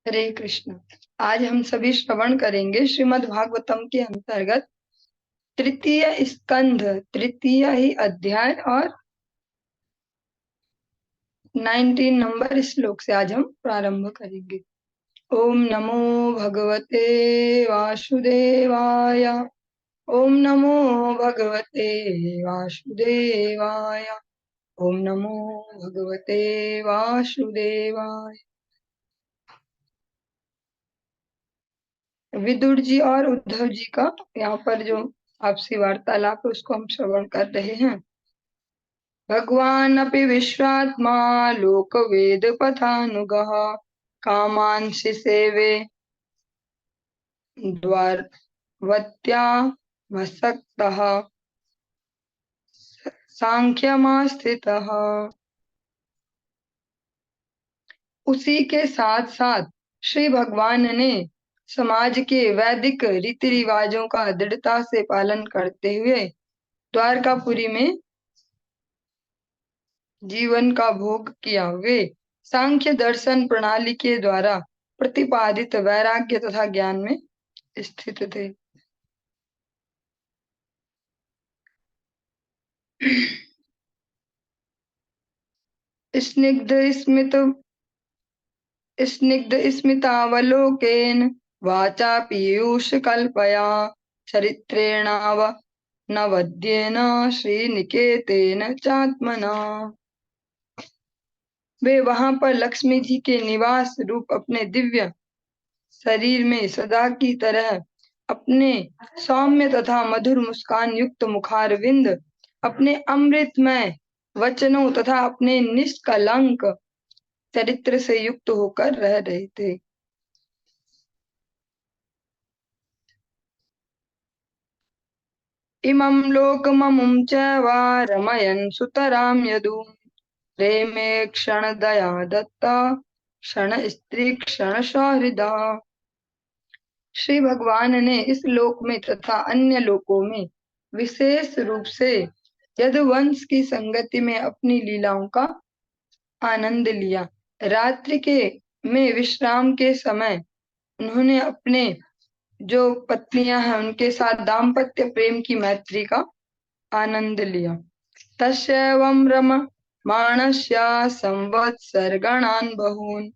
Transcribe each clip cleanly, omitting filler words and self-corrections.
हरे कृष्ण। आज हम सभी श्रवण करेंगे श्रीमद् भागवतम के अंतर्गत तृतीय स्कंध तृतीय ही अध्याय और 19 नंबर श्लोक से आज हम प्रारंभ करेंगे। ओम नमो भगवते वासुदेवाय। ओम नमो भगवते वासुदेवाय। ओम नमो भगवते वासुदेवाय। विदुर जी और उद्धव जी का यहाँ पर जो आपसी वार्तालाप है उसको हम श्रवण कर रहे हैं। भगवान अपि विश्वात्मा लोक वेद पथानुगः कामांसि सेवे द्वारवत्या मसक्तः सांख्यमास्थितः। उसी के साथ साथ श्री भगवान ने समाज के वैदिक रीति रिवाजों का दृढ़ता से पालन करते हुए द्वारकापुरी में जीवन का भोग किया। वे सांख्य दर्शन प्रणाली के द्वारा प्रतिपादित वैराग्य तथा ज्ञान में स्थित थे। स्निग्ध स्मितावलोकेन वाचा पीयूष कल्पया चरित्रेणाव नवद्येन श्रीनिकेतेन चात्मना। वे वहां पर लक्ष्मी जी के निवास रूप अपने दिव्य शरीर में सदा की तरह अपने सौम्य तथा मधुर मुस्कान युक्त मुखारविंद, अपने अमृतमय वचनों तथा अपने निष्कलंक चरित्र से युक्त होकर रह रहे थे। इमं लोकममुं च वा रमयन् सुतरां यदु प्रेमे क्षण दया दत्ता क्षण स्त्री क्षण सौहृदा। श्री भगवान ने इस लोक में तथा अन्य लोकों में विशेष रूप से यदुवंश की संगति में अपनी लीलाओं का आनंद लिया। रात्रि के में विश्राम के समय उन्होंने अपने जो पत्नियां हैं उनके साथ दाम्पत्य प्रेम की मैत्री का आनंद लिया। तस्यैवं रममाणस्य संवत्सरगणान् बहून्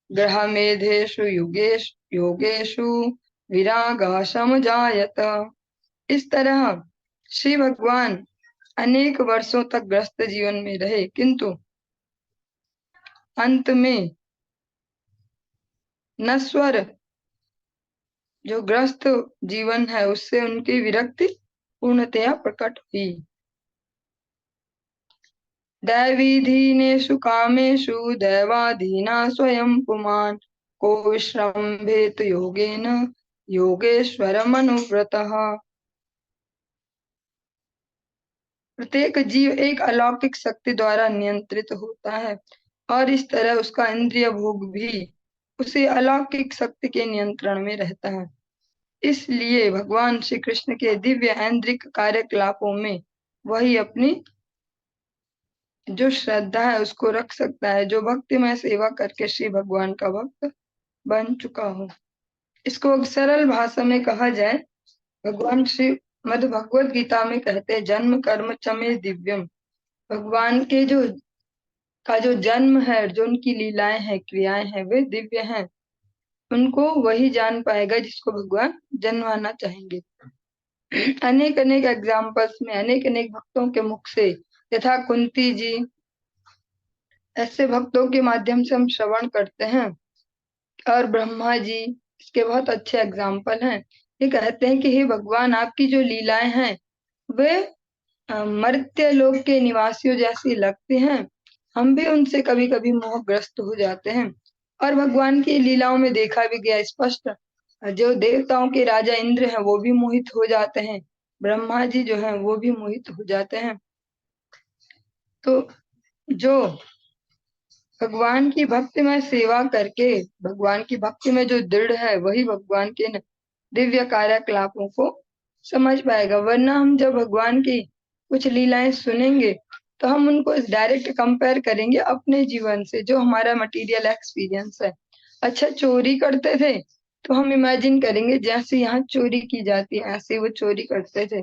ग्रहमेधेषु योगेषु विरागः समजायत। इस तरह श्री भगवान अनेक वर्षों तक ग्रस्त जीवन में रहे, किंतु अंत में नश्वर जो ग्रस्त जीवन है उससे उनकी विरक्ति पूर्णतया प्रकट हुई। दैवीधीनेषु कामेषु दैवाधीना स्वयं पुमान् को विश्रम्भेत योगेन योगेश्वरमनुव्रतः। प्रत्येक जीव एक अलौकिक शक्ति द्वारा नियंत्रित होता है और इस तरह उसका इंद्रिय भोग भी उसी अलौकिक शक्ति के नियंत्रण में रहता है। इसलिए भगवान श्री कृष्ण के दिव्य ऐन्द्रिक कार्यकलापों में वही अपनी जो श्रद्धा है उसको रख सकता है, जो भक्तिमय सेवा करके श्री भगवान का भक्त बन चुका हो। इसको सरल भाषा में कहा जाए, भगवान श्री मद् भगवत गीता में कहते हैं जन्म कर्म च मे दिव्यम। भगवान के जो जन्म है, जो उनकी लीलाएं हैं, क्रियाएं हैं, वे दिव्य हैं। उनको वही जान पाएगा जिसको भगवान जन्माना चाहेंगे। अनेक अनेक एग्जाम्पल्स में अनेक अनेक भक्तों के मुख से, यथा कुंती जी, ऐसे भक्तों के माध्यम से हम श्रवण करते हैं। और ब्रह्मा जी इसके बहुत अच्छे एग्जाम्पल हैं। ये कहते हैं कि हे भगवान, आपकी जो लीलाएं हैं वे मर्त्य लोक के निवासियों जैसी लगती हैं। हम भी उनसे कभी कभी मोहग्रस्त हो जाते हैं। और भगवान की लीलाओं में देखा भी गया स्पष्ट, जो देवताओं के राजा इंद्र हैं वो भी मोहित हो जाते हैं, ब्रह्मा जी जो हैं वो भी मोहित हो जाते हैं। तो जो भगवान की भक्ति में सेवा करके भगवान की भक्ति में जो दृढ़ है वही भगवान के दिव्य कार्यकलापों को समझ पाएगा। वरना हम जब भगवान की कुछ लीलाएं सुनेंगे तो हम उनको डायरेक्ट कंपेयर करेंगे अपने जीवन से, जो हमारा मटेरियल एक्सपीरियंस है। अच्छा, चोरी करते थे तो हम इमेजिन करेंगे जैसे यहाँ चोरी की जाती है ऐसे वो चोरी करते थे।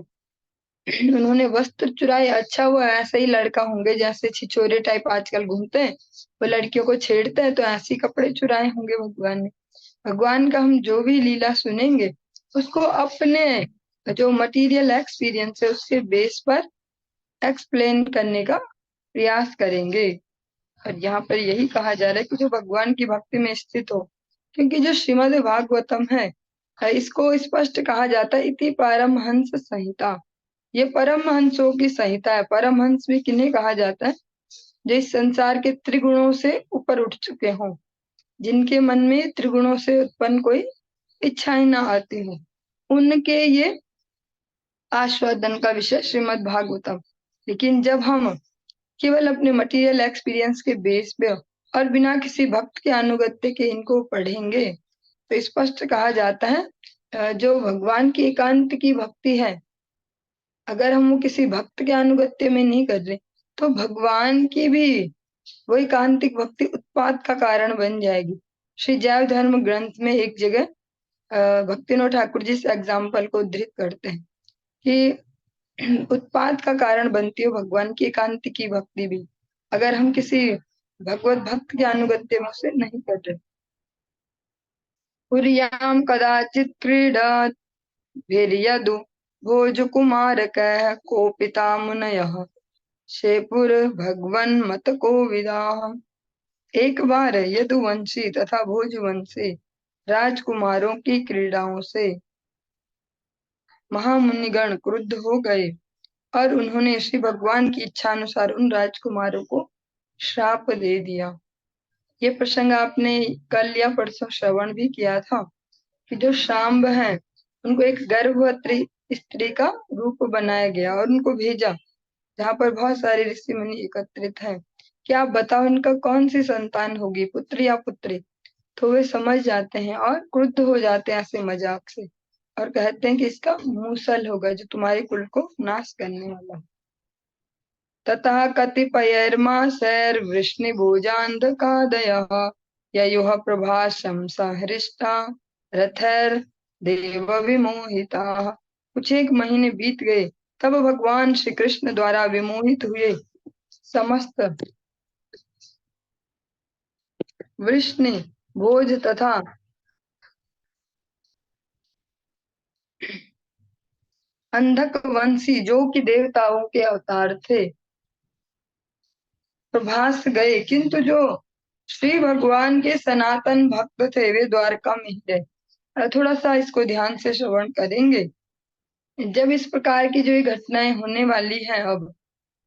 उन्होंने वस्त्र चुराए, अच्छा वो ऐसा ही लड़का होंगे जैसे छिछोरे टाइप आजकल घूमते हैं, वो लड़कियों को छेड़ते हैं, तो ऐसे ही कपड़े चुराए होंगे भगवान ने। भगवान का हम जो भी लीला सुनेंगे उसको अपने जो मटेरियल एक्सपीरियंस है उसके बेस पर एक्सप्लेन करने का प्रयास करेंगे। और यहाँ पर यही कहा जा रहा है कि जो भगवान की भक्ति में स्थित हो, क्योंकि जो श्रीमद् भागवतम है, इसको स्पष्ट कहा जाता है इति परमहंस संहिता। ये परमहंसों की संहिता है। परमहंस भी किन्हें कहा जाता है? जो इस संसार के त्रिगुणों से ऊपर उठ चुके हों, जिनके मन में त्रिगुणों से उत्पन्न कोई इच्छाएं ना आती हो, उनके ये आस्वादन का विषय श्रीमद् भागवतम। लेकिन जब हम केवल अपने मटेरियल एक्सपीरियंस के बेस पे और बिना किसी भक्त के अनुगत्य के इनको पढ़ेंगे तो स्पष्ट कहा जाता है जो भगवान की एकांत की भक्ति है, अगर हम वो किसी भक्त के अनुगत्य में नहीं कर रहे तो भगवान की भी वो एकांतिक भक्ति उत्पात का कारण बन जाएगी। श्री जैव धर्म ग्रंथ में एक जगह भक्तिनोद ठाकुर जी इस एग्जाम्पल को उद्धृत करते हैं कि उत्पाद का कारण बनती है भगवान की एकांत की भक्ति भी, अगर हम किसी भगवत भक्त के अनुगत्य में उसे नहीं कर रहे। पुर्याम कदाचित क्रीडत वीर्यदु भोज कुमार कह कोपिता मुनयः शेपुर भगवन मत को विदा। एक बार यदुवंशी तथा भोजवंशी राजकुमारों की क्रीड़ाओं से महामुनिगण क्रुद्ध हो गए और उन्होंने श्री भगवान की इच्छा अनुसार उन राजकुमारों को श्राप दे दिया। ये प्रसंग आपने कल या परसों श्रवण भी किया था कि जो शाम्ब हैं उनको एक गर्भवती स्त्री का रूप बनाया गया और उनको भेजा जहाँ पर बहुत सारे ऋषि मुनि एकत्रित हैं कि आप बताओ इनका कौन सी संतान होगी, पुत्र या पुत्री। तो वे समझ जाते हैं और क्रुद्ध हो जाते हैं ऐसे मजाक से और कहते हैं कि इसका मूसल होगा जो तुम्हारे कुल को नाश करने वाला है। ततः कतिपयैर्मासैर्वृष्णिभुजान्धकादयः ययुः प्रभासं सहृष्टा रथैर्देव विमोहिताः। कुछ एक महीने बीत गए, तब भगवान श्री कृष्ण द्वारा विमोहित हुए समस्त वृष्णि भोज तथा अंधक वंशी जो कि देवताओं के अवतार थे प्रभास गए, किंतु जो श्री भगवान के सनातन भक्त थे वे द्वारका में ही रहे। थोड़ा सा इसको ध्यान से श्रवण करेंगे। जब इस प्रकार की जो ये घटनाएं होने वाली हैं, अब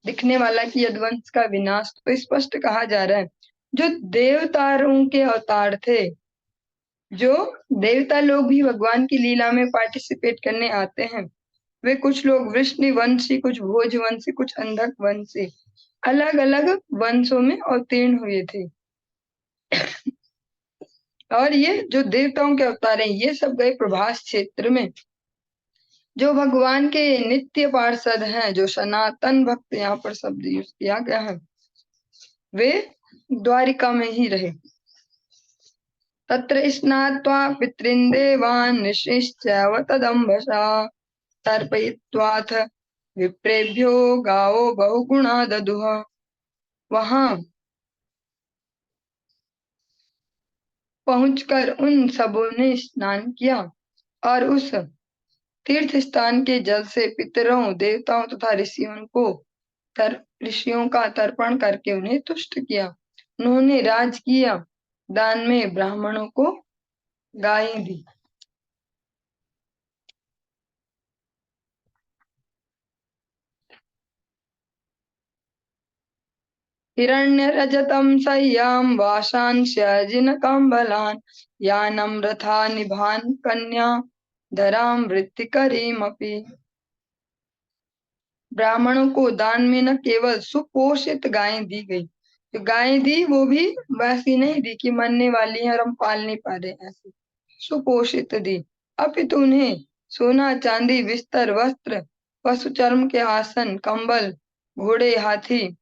दिखने वाला कि यदुवंश का विनाश, तो स्पष्ट कहा जा रहा है जो देवताओं के अवतार थे, जो देवता लोग भी भगवान की लीला में पार्टिसिपेट करने आते हैं, वे कुछ लोग वृष्णिवंशी, कुछ भोजवंशी, कुछ अंधक वंशी, अलग अलग वंशों में अवतीर्ण हुए थे। और ये जो देवताओं के अवतार हैं ये सब गए प्रभास क्षेत्र में। जो भगवान के नित्य पार्षद हैं, जो सनातन भक्त यहाँ पर शब्द यूज किया गया है, वे द्वारिका में ही रहे। तत्र स्नात्वा पितॄन् देवान् निशिश्चैव तदम्भसा तर्पयित्वाथ विप्रेभ्यो गावो बहुगुणा ददुः। वहां पहुंचकर उन सबों ने स्नान किया और उस तीर्थ स्थान के जल से पितरों, देवताओं तथा ऋषियों का तर्पण करके उन्हें तुष्ट किया। उन्होंने राजकीय दान में ब्राह्मणों को गायें दी। हिरण्य रजतम सह्याम वाशांश्यजिनकाम्बलान् यानम रथा निभान कन्या धराम वृत्तिकरीमपि। ब्राह्मणों को दान में न केवल सुपोषित गायें दी गई, जो गायें दी वो भी वैसी नहीं दी कि मरने वाली है और हम पाल नहीं पा रहे, ऐसी सुपोषित दी, अपितु उन्हें सोना चांदी बिस्तर वस्त्र पशु चर्म के आसन कंबल घोड़े हाथी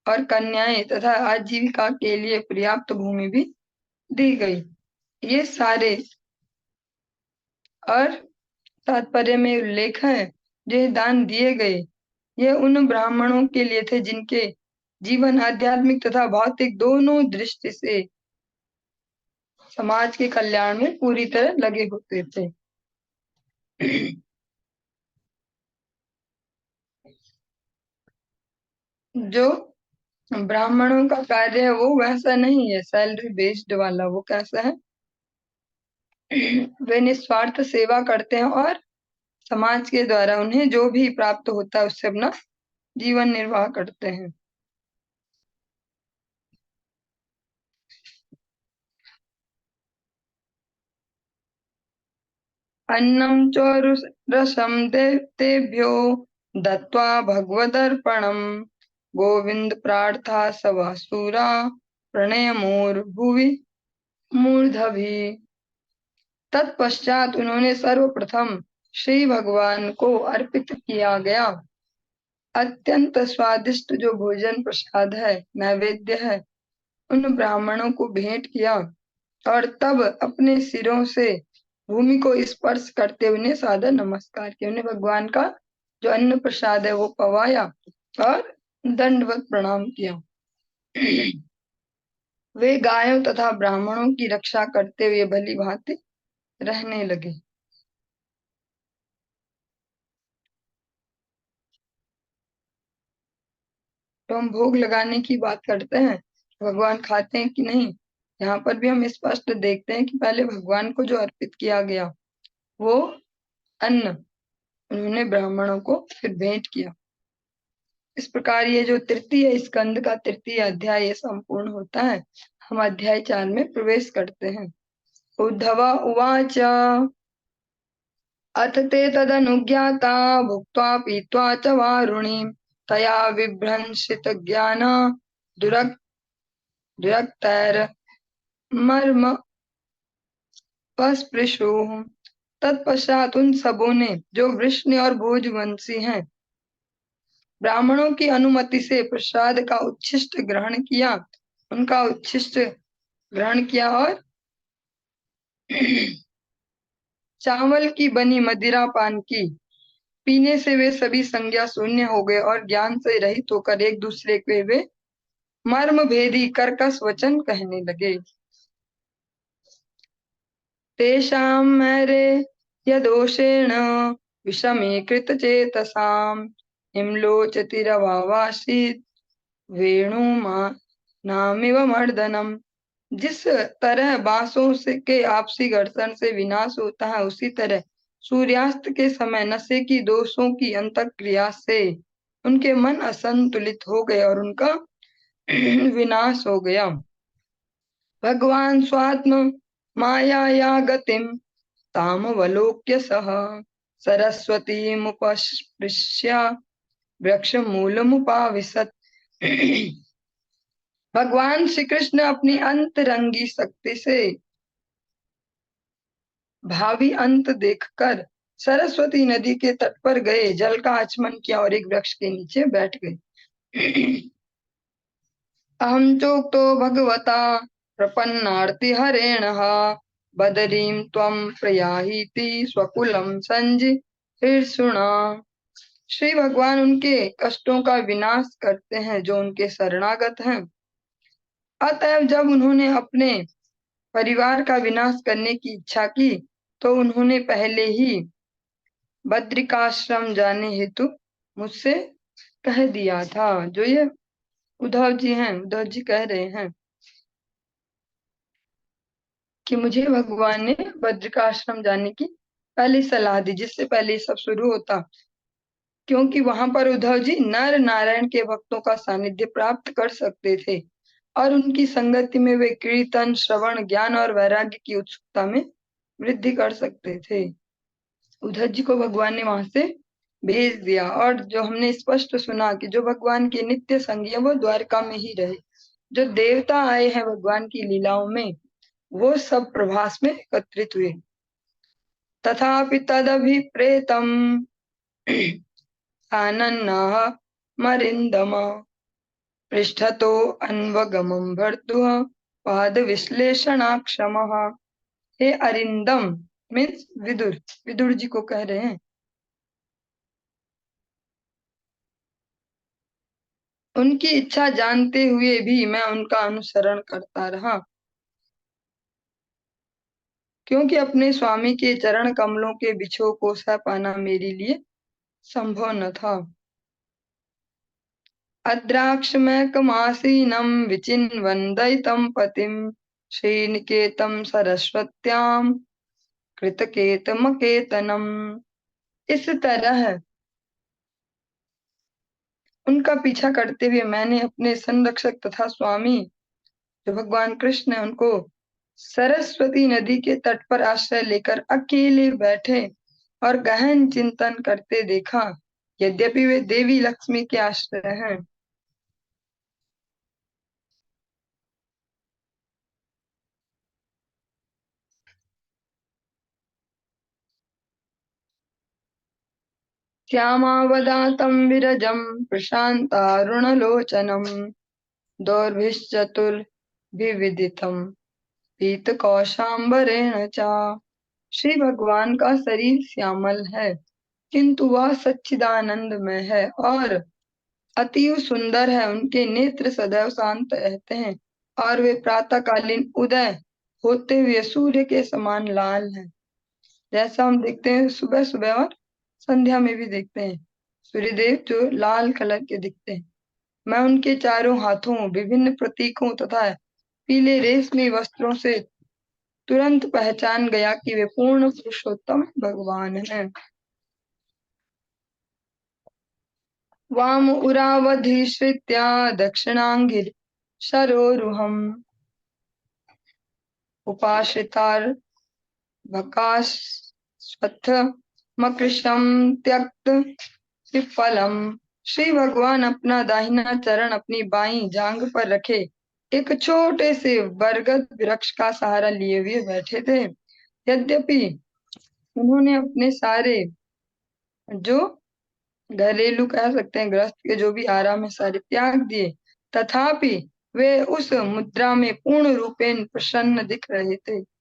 और कन्याएं तथा आजीविका के लिए पर्याप्त भूमि भी दी गई। ये सारे और तात्पर्य में उल्लेख है जो ये दान दिए गए, ये उन ब्राह्मणों के लिए थे जिनके जीवन आध्यात्मिक तथा भौतिक दोनों दृष्टि से समाज के कल्याण में पूरी तरह लगे होते थे। जो ब्राह्मणों का कार्य है वो वैसा नहीं है सैलरी बेस्ड वाला। वो कैसा है? वे निस्वार्थ सेवा करते हैं और समाज के द्वारा उन्हें जो भी प्राप्त होता है उससे अपना जीवन निर्वाह करते हैं। अन्नं च रसं तेभ्यो दत्त्वा भगवदर्पणम् गोविंद प्रार्था सवः सूरा प्रणयमुर्भुवि मूर्धभी। तत्पश्चात उन्होंने सर्वप्रथम श्री भगवान को अर्पित किया गया अत्यंत स्वादिष्ट जो भोजन प्रसाद है, नैवेद्य है, उन ब्राह्मणों को भेंट किया और तब अपने सिरों से भूमि को स्पर्श करते हुए उन्हें सादर नमस्कार किया। उन्हें भगवान का जो अन्न प्रसाद है वो पवाया और दंडवत प्रणाम किया। वे गायों तथा ब्राह्मणों की रक्षा करते हुए भली भांति रहने लगे। तो हम भोग लगाने की बात करते हैं, भगवान खाते हैं कि नहीं। यहाँ पर भी हम स्पष्ट देखते हैं कि पहले भगवान को जो अर्पित किया गया वो अन्न उन्होंने ब्राह्मणों को फिर भेंट किया। इस प्रकार ये जो तृतीय स्कंद का तृतीय अध्याय ये संपूर्ण होता है। हम अध्याय 4 में प्रवेश करते हैं। उद्धव उवाच अथ ते तदनुज्ञाता भुक्त्वा पीत्वा च वारुणि तया विभ्रंशित ज्ञान दुरक्तैर्मर्म स्पृशुः। तत्पश्चात उन सबों ने जो वृष्णि और भोजवंशी हैं ब्राह्मणों की अनुमति से प्रसाद का उच्छिष्ट ग्रहण किया, उनका उच्छिष्ट ग्रहण किया और चावल की बनी मदिरा पान की। पीने से वे सभी संज्ञा शून्य हो गए और ज्ञान से रहित होकर एक दूसरे के वे मर्म भेदी कर्कश वचन कहने लगे। तेषां मैरे यदोषेण विषमीकृत चेतसाम् हिम्लोचतिरवावासीत् वेणुमा नामिव मर्दनम। जिस तरह बांसों से के आपसी घर्षण से विनाश होता है उसी तरह सूर्यास्त के समय नशे की दोषों की अंतःक्रिया से उनके मन असंतुलित हो गए और उनका विनाश हो गया। भगवान स्वात्म मायाया गतिम तामवलोक्य सह सरस्वतीमुपस्पृश्य वृक्षमूलमुपाविशत्। भगवान श्री कृष्ण अपनी अंतरंगी शक्ति से भावी अंत देखकर सरस्वती नदी के तट पर गए, जल का आचमन किया और एक वृक्ष के नीचे बैठ गए। अहम चोक्तो भगवता प्रपन्नार्ति हरेण बदरीं त्वं प्रयाहीति स्वकुलम संजिहीर्षुणा। श्री भगवान उनके कष्टों का विनाश करते हैं जो उनके शरणागत हैं। अतएव जब उन्होंने अपने परिवार का विनाश करने की इच्छा की तो उन्होंने पहले ही बद्रिकाश्रम जाने हेतु मुझसे कह दिया था। जो ये उद्धव जी हैं, उद्धव जी कह रहे हैं कि मुझे भगवान ने बद्रिकाश्रम जाने की पहली सलाह दी, जिससे पहले सब शुरू होता, क्योंकि वहां पर उद्धव जी नर नारायण के भक्तों का सानिध्य प्राप्त कर सकते थे और उनकी संगति में वे कीर्तन श्रवण ज्ञान और वैराग्य की उत्सुकता में वृद्धि कर सकते थे। उद्धव जी को भगवान ने वहां से भेज दिया और जो हमने स्पष्ट सुना कि जो भगवान के नित्य संगी है वो द्वारका में ही रहे। जो देवता आए हैं भगवान की लीलाओं में वो सब प्रभास में एकत्रित हुए। तथापि तदभिप्रेतम आनन्नः मरिन्दम पृष्ठतो अन्वगमं भर्तुः पाद विश्लेषणाक्षमः। हे अरिंदम, मीन्स विदुर, विदुर जी को कह रहे हैं। उनकी इच्छा जानते हुए भी मैं उनका अनुसरण करता रहा, क्योंकि अपने स्वामी के चरण कमलों के बिछोह को सह पाना मेरे लिए संभव न था। अद्राक्षमैकमासीनं विचिन्वन् दयितं पतिं श्रीनिकेतं सरस्वत्यां कृतकेतमकेतनम्। इस तरह उनका पीछा करते हुए मैंने अपने संरक्षक तथा स्वामी जो भगवान कृष्ण है उनको सरस्वती नदी के तट पर आश्रय लेकर अकेले बैठे और गहन चिंतन करते देखा। यद्यपि वे देवी लक्ष्मी के आश्रय हैं। श्यामावदातं विरजं प्रशान्तारुणलोचनं दोर्भिश्चतुर्भिविदितं पीतकौशाम्बरेण च। श्री भगवान का शरीर श्यामल है, किंतु वह सच्चिदानंदमय है और अतीव सुंदर है। उनके नेत्र सदैव शांत रहते हैं और वे प्रातःकालीन उदय होते हुए सूर्य के समान लाल हैं। जैसा हम देखते हैं सुबह सुबह और संध्या में भी देखते हैं सूर्यदेव जो लाल कलर के दिखते हैं। मैं उनके चारों हाथों विभिन्न प्रतीकों तथा पीले रेशमी वस्त्रों से तुरंत पहचान गया कि वे पूर्ण पुरुषोत्तम भगवान हैं। वाम उरावधिश्रित्या दक्षिणांगिर शरोरुहम उपाश्रितार भकाश्वत्थ मकृषम त्यक्त विफलम। श्री भगवान अपना दाहिना चरण अपनी बाईं जांघ पर रखे एक छोटे से बरगद वृक्ष का सहारा लिए हुए बैठे थे। यद्यपि उन्होंने अपने सारे जो घरेलू कह सकते हैं गृहस्थ के जो भी आराम है सारे त्याग दिए, तथापि वे उस मुद्रा में पूर्ण रूपेण प्रसन्न दिख रहे थे।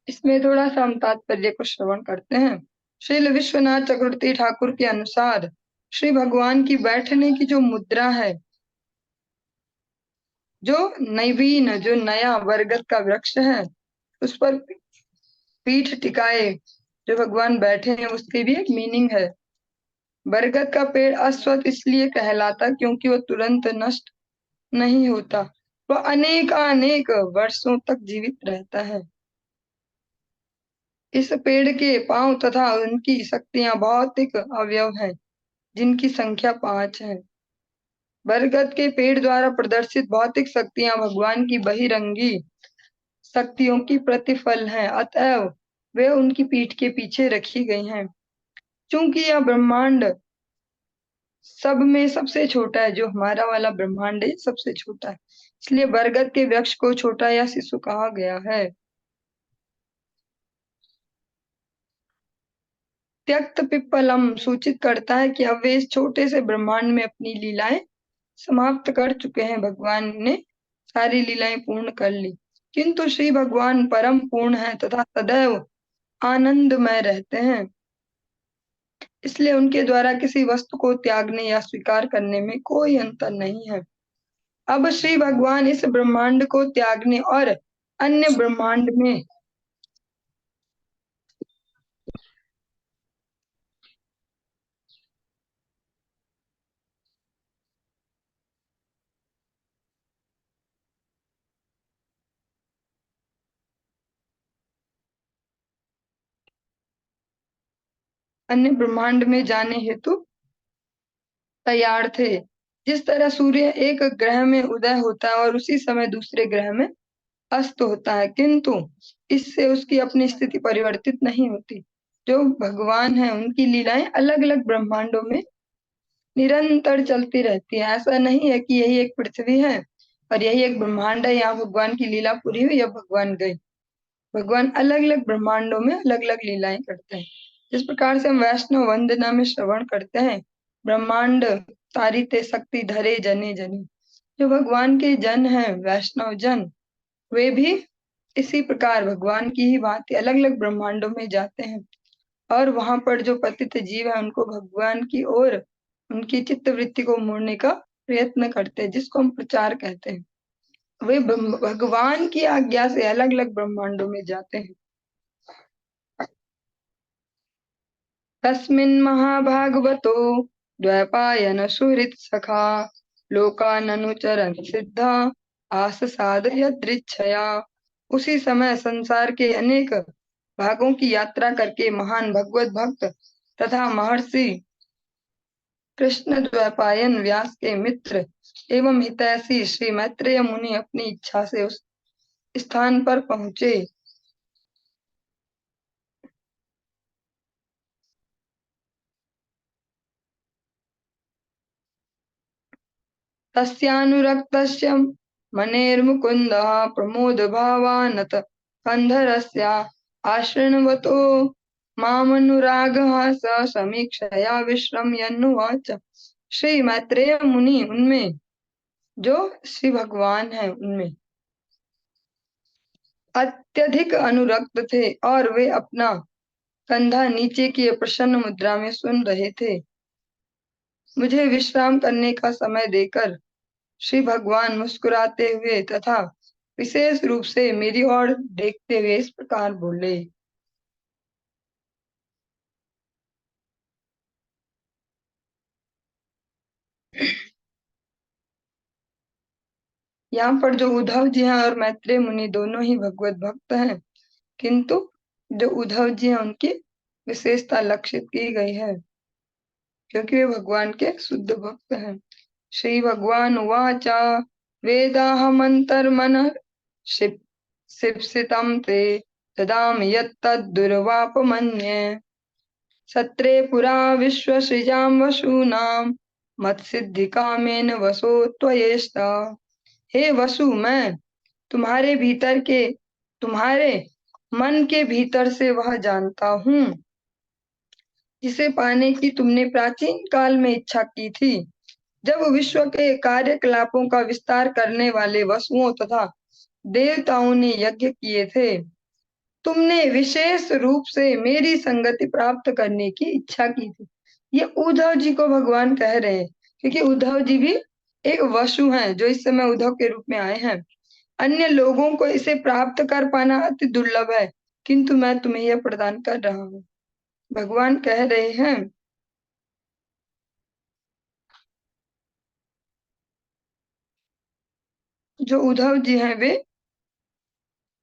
इसमें थोड़ा सा हम तात्पर्य को श्रवण करते हैं। श्रील विश्वनाथ चक्रवर्ती ठाकुर के अनुसार श्री भगवान की बैठने की जो मुद्रा है, जो नवीन जो नया बरगद का वृक्ष है उस पर पीठ टिकाए जो भगवान बैठे हैं, उसकी भी एक मीनिंग है। बरगद का पेड़ अश्वत्थ इसलिए कहलाता क्योंकि वह तुरंत नष्ट नहीं होता, वह अनेक वर्षों तक जीवित रहता है। इस पेड़ के पांव तथा उनकी शक्तियां भौतिक अवयव हैं, जिनकी संख्या 5 है। बरगद के पेड़ द्वारा प्रदर्शित भौतिक शक्तियां भगवान की बहिरंगी शक्तियों की प्रतिफल हैं, अतएव वे उनकी पीठ के पीछे रखी गई हैं। चूंकि यह ब्रह्मांड सब में सबसे छोटा है, जो हमारा वाला ब्रह्मांड है सबसे छोटा है, इसलिए बरगद के वृक्ष को छोटा या शिशु कहा गया है। त्यक्त पिप्पलम सूचित करता है कि अब वे इस छोटे से ब्रह्मांड में अपनी लीलाएं समाप्त कर चुके हैं। भगवान ने सारी लीलाएं पूर्ण कर ली, किंतु श्री भगवान परम पूर्ण है तथा सदैव आनंदमय रहते हैं, इसलिए उनके द्वारा किसी वस्तु को त्यागने या स्वीकार करने में कोई अंतर नहीं है। अब श्री भगवान इस ब्रह्मांड को त्यागने और अन्य ब्रह्मांड में अन्य ब्रह्मांड में जाने हेतु तैयार थे। जिस तरह सूर्य एक ग्रह में उदय होता है और उसी समय दूसरे ग्रह में अस्त होता है, किंतु इससे उसकी अपनी स्थिति परिवर्तित नहीं होती। जो भगवान है उनकी लीलाएं अलग अलग ब्रह्मांडों में निरंतर चलती रहती है। ऐसा नहीं है कि यही एक पृथ्वी है और यही एक ब्रह्मांड है, यहाँ भगवान की लीला पूरी हुई या भगवान गए। भगवान अलग अलग ब्रह्मांडों में अलग अलग लीलाएं करते हैं। जिस प्रकार से हम वैष्णव वंदना में श्रवण करते हैं, ब्रह्मांड तारिते शक्ति धरे जने जनी, जो भगवान के जन हैं, वैष्णव जन, वे भी इसी प्रकार भगवान की ही भांति अलग अलग ब्रह्मांडों में जाते हैं और वहां पर जो पतित जीव है उनको भगवान की ओर उनकी चित्त वृत्ति को मोड़ने का प्रयत्न करते हैं, जिसको हम प्रचार कहते हैं। वे भगवान की आज्ञा से अलग अलग ब्रह्मांडों में जाते हैं। तस्मिन् महाभागवतो द्वैपायन सुहृत् सखा लोकाननुचरन् सिद्धा आस साधयदृच्छया। उसी समय संसार के अनेक भागों की यात्रा करके महान भगवत भक्त तथा महर्षि कृष्ण द्वैपायन व्यास के मित्र एवं हितैषी श्री मैत्रेय मुनि अपनी इच्छा से उस स्थान पर पहुँचे। तस्यानुरक्तस्य मनेर्मुकुन्दः प्रमोदभावानत कन्धरस्य आशृण्वतो मामनुरागः स समीक्षया विश्रम्यन्नुवाच। श्री मैत्रेय मुनि उनमें जो श्री भगवान है उनमें अत्यधिक अनुरक्त थे और वे अपना कंधा नीचे किए प्रसन्न मुद्रा में सुन रहे थे। मुझे विश्राम करने का समय देकर श्री भगवान मुस्कुराते हुए तथा विशेष रूप से मेरी ओर देखते हुए इस प्रकार बोले। यहाँ पर जो उद्धव जी हैं और मैत्रेय मुनि दोनों ही भगवत भक्त हैं, किंतु जो उद्धव जी हैं उनकी विशेषता लक्षित की गई है क्योंकि वे भगवान के शुद्ध भक्त हैं। श्री भगवान उवाच वेदाहमन्तर्मनः शिप्सितं ते ददामि यत्तद्दुर्वापमन्ये सत्रे पुरा विश्वसृजां वसूनां मत्सिद्धिकामेन वसो त्वयेष्टा। हे वसु, मैं तुम्हारे भीतर के तुम्हारे मन के भीतर से वह जानता हूँ जिसे पाने की तुमने प्राचीन काल में इच्छा की थी, जब विश्व के कार्यकलापों का विस्तार करने वाले वसुओं तथा देवताओं ने यज्ञ किए थे। तुमने विशेष रूप से मेरी संगति प्राप्त करने की इच्छा की थी। ये उद्धव जी को भगवान कह रहे हैं क्योंकि उद्धव जी भी एक वसु हैं जो इस समय उद्धव के रूप में आए हैं। अन्य लोगों को इसे प्राप्त कर पाना अति दुर्लभ है, किंतु मैं तुम्हें यह प्रदान कर रहा हूँ। भगवान कह रहे हैं जो उद्धव जी हैं वे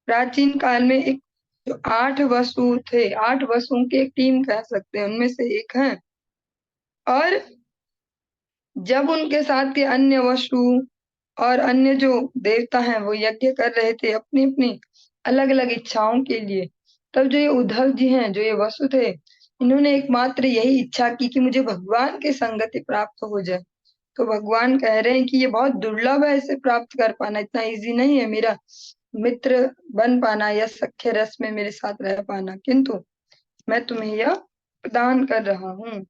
प्राचीन काल में एक जो 8 वसु थे, 8 वसुओं की एक टीम कह सकते हैं, उनमें से एक हैं। और जब उनके साथ के अन्य वसु और अन्य जो देवता हैं वो यज्ञ कर रहे थे अपनी अपनी अलग अलग इच्छाओं के लिए, तब जो ये उद्धव जी हैं जो ये वसु थे, इन्होंने एकमात्र यही इच्छा की कि मुझे भगवान की संगति प्राप्त हो जाए। तो भगवान कह रहे हैं कि ये बहुत दुर्लभ है, इसे प्राप्त कर पाना इतना इजी नहीं है, मेरा मित्र बन पाना या सख्य रस में मेरे साथ रह पाना, किंतु मैं तुम्हें यह प्रदान कर रहा हूँ।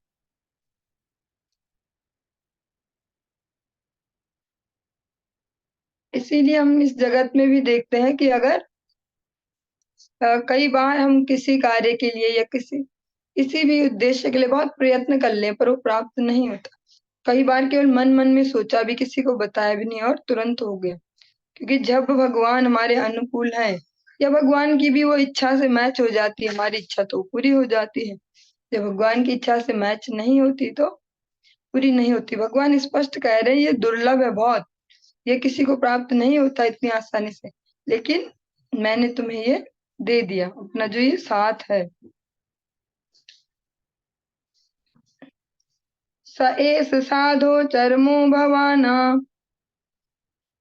इसीलिए हम इस जगत में भी देखते हैं कि अगर कई बार हम किसी कार्य के लिए या किसी भी उद्देश्य के लिए बहुत प्रयत्न कर लें पर वो प्राप्त नहीं होता। कई बार केवल मन मन में सोचा भी, किसी को बताया भी नहीं और तुरंत हो गया। क्योंकि जब भगवान हमारे अनुकूल हैं या भगवान की भी वो इच्छा से मैच हो जाती है, हमारी इच्छा तो पूरी हो जाती है। जब भगवान की इच्छा से मैच नहीं होती तो पूरी नहीं होती। भगवान स्पष्ट कह रहे हैं ये दुर्लभ है बहुत, ये किसी को प्राप्त नहीं होता इतनी आसानी से, लेकिन मैंने तुम्हें ये दे दिया, अपना जो ये साथ है। स एष साधो चरमो भवान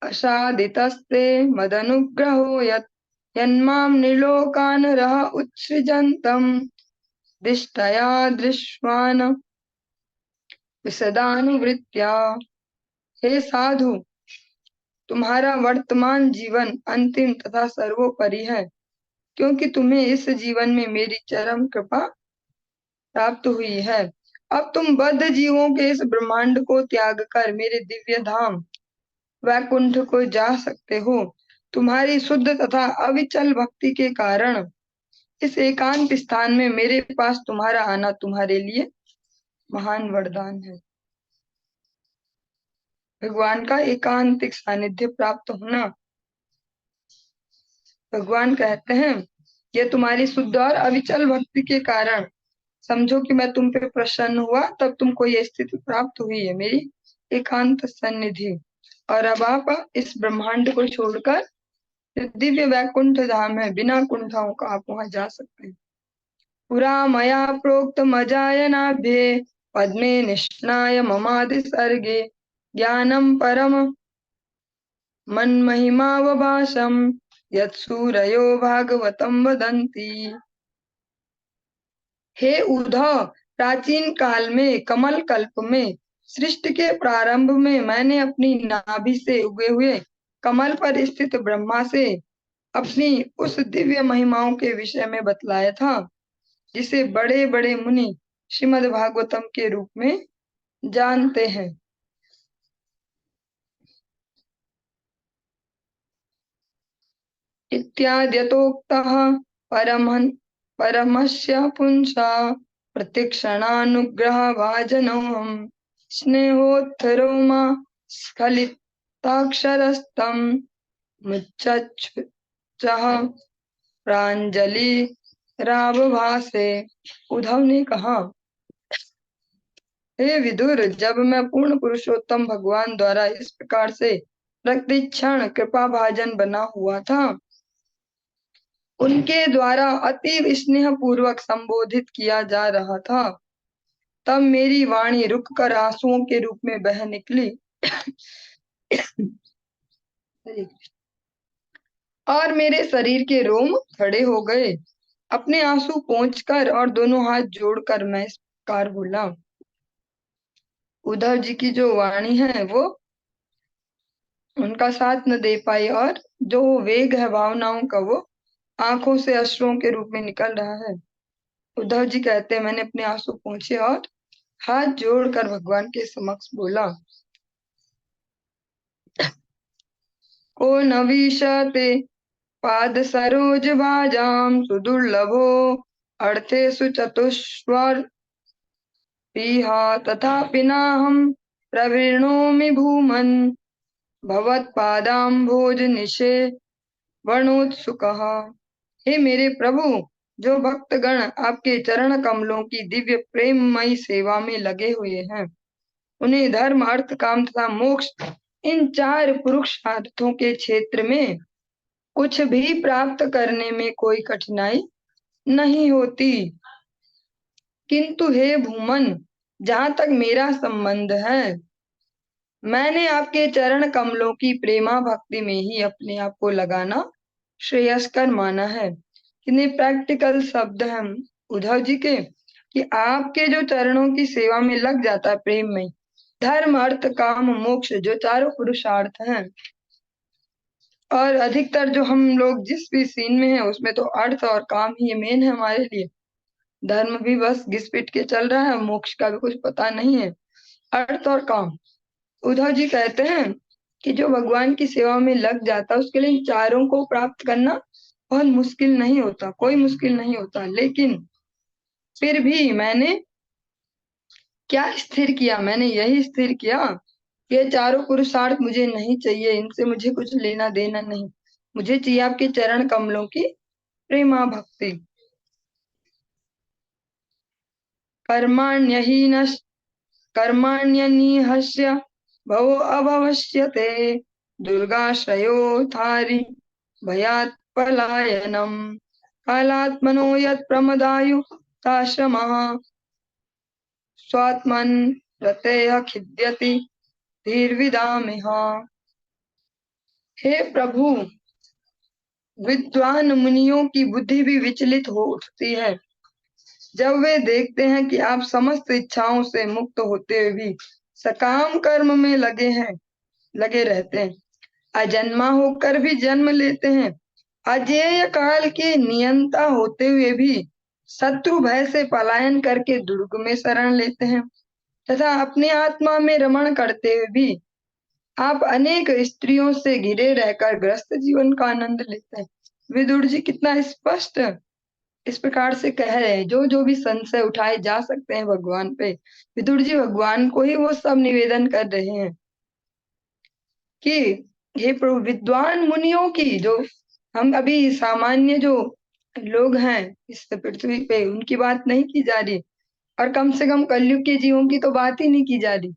असादितस्ते मदनुग्रहो यत् यन्मां निर्लोकान् रह उत्सृजन्तम् दिष्टया दृश्वान् विशदानुवृत्त्या। हे साधु, तुम्हारा वर्तमान जीवन अंतिम तथा सर्वोपरि है, क्योंकि तुम्हें इस जीवन में मेरी चरम कृपा प्राप्त हुई है। अब तुम बद्ध जीवों के इस ब्रह्मांड को त्याग कर मेरे दिव्य धाम वैकुंठ को जा सकते हो। तुम्हारी शुद्ध तथा अविचल भक्ति के कारण इस एकांत स्थान में मेरे पास तुम्हारा आना तुम्हारे लिए महान वरदान है। भगवान का एकांतिक सानिध्य प्राप्त होना। भगवान कहते हैं, ये तुम्हारी शुद्ध और अविचल भक्ति के कारण, समझो कि मैं तुम पे प्रसन्न हुआ, तब तुमको ये स्थिति प्राप्त हुई है, मेरी एकांत सन्निधि। और अब आप इस ब्रह्मांड को छोड़कर जो दिव्य वैकुंठ धाम है, बिना कुंठाओं का आप वहां जा सकते हैं। पुरा मया प्रोक्त मजायनाभ्ये पद्मे निष्णाय ममादि सर्गे ज्ञानम परम मन्महिमावभासम यत्सूरयो भागवतम वदन्ति। हे उद्धव, प्राचीन काल में कमल कल्प में सृष्टि के प्रारंभ में मैंने अपनी नाभि से उगे हुए कमल पर स्थित ब्रह्मा से अपनी उस दिव्य महिमाओं के विषय में बतलाया था, जिसे बड़े बड़े मुनि श्रीमद् भागवतम के रूप में जानते हैं। इत्याद्यतोक्तः परमहं परमस्य पुंसा प्रतिक्षणानुग्रहभाजनोऽहं स्नेहोत्थरोमा स्खलिताक्षरस्तं मुच्चच्छः प्राञ्जलि रावभासे। उद्धव ने कहा, हे विदुर, जब मैं पूर्ण पुरुषोत्तम भगवान द्वारा इस प्रकार से प्रतिक्षण कृपा भाजन बना हुआ था, उनके द्वारा अतीव स्नेह पूर्वक संबोधित किया जा रहा था, तब मेरी वाणी रुककर आंसुओं के रूप में बह निकली और मेरे शरीर के रोम खड़े हो गए। अपने आंसू पोंछकर और दोनों हाथ जोड़कर मैं इस प्रकार बोला। उद्धव जी की जो वाणी है वो उनका साथ न दे पाई, और जो वेग है भावनाओं का वो आंखों से अश्रुओं के रूप में निकल रहा है। उद्धव जी कहते हैं, मैंने अपने आंसू पोंछे और हाथ जोड़कर भगवान के समक्ष बोला, को नवीशते पाद सरोज भाजाम सुदुर्लभो अर्थेषु चतुष्वर तथापि नाहं प्रवृणोमि भूमन् भवत्पादाम्भोज निषेवणोत्सुकः। हे मेरे प्रभु, जो भक्तगण आपके चरण कमलों की दिव्य प्रेममयी सेवा में लगे हुए हैं, उन्हें धर्म अर्थ काम तथा मोक्ष, इन चार पुरुषार्थों के क्षेत्र में कुछ भी प्राप्त करने में कोई कठिनाई नहीं होती। किंतु हे भूमन, जहाँ तक मेरा संबंध है, मैंने आपके चरण कमलों की प्रेमा भक्ति में ही अपने आप को लगाना श्रेयस्कर माना है। कितने प्रैक्टिकल शब्द हैं उद्धव जी के, कि आपके जो चरणों की सेवा में लग जाता है प्रेम में, धर्म अर्थ काम मोक्ष जो चारों पुरुषार्थ हैं, और अधिकतर जो हम लोग जिस भी सीन में है उसमें तो अर्थ और काम ही मेन है हमारे लिए। धर्म भी बस घिस पिट के चल रहा है, मोक्ष का भी कुछ पता नहीं है, अर्थ और काम। उद्धव जी कहते हैं कि जो भगवान की सेवा में लग जाता है उसके लिए इन चारों को प्राप्त करना बहुत मुश्किल नहीं होता, कोई मुश्किल नहीं होता। लेकिन फिर भी मैंने क्या स्थिर किया, मैंने यही स्थिर किया, ये चारों पुरुषार्थ मुझे नहीं चाहिए, इनसे मुझे कुछ लेना देना नहीं, मुझे चाहिए आपके चरण कमलों की प्रेमा भक्ति। कर्माण्यनिहस्य भवो अभवश्यते दुर्गाश्रयो थारि भयात् पलायनम् कालात्मनो यत् प्रमदायुक्ताश्रमः स्वात्मन् प्रत्यय खिद्यति धीर्विदामिह। हे प्रभु, विद्वान मुनियों की बुद्धि भी विचलित हो उठती है जब वे देखते हैं कि आप समस्त इच्छाओं से मुक्त होते हुए भी सकाम कर्म में लगे रहते हैं, अजन्मा होकर भी जन्म लेते हैं, अजेय काल के नियंता होते हुए भी शत्रु भय से पलायन करके दुर्ग में शरण लेते हैं, तथा अपनी आत्मा में रमण करते हुए भी आप अनेक स्त्रियों से घिरे रहकर ग्रस्त जीवन का आनंद लेते हैं। विदुर जी कितना स्पष्ट इस प्रकार से कह रहे हैं, जो जो भी संशय उठाए जा सकते हैं भगवान पे, विदुर जी भगवान को ही वो सब निवेदन कर रहे हैं कि हे प्रभु, विद्वान मुनियों की, जो हम अभी सामान्य जो लोग हैं इस पृथ्वी पे, उनकी बात नहीं की जा रही, और कम से कम कलयुग के जीवों की तो बात ही नहीं की जा रही।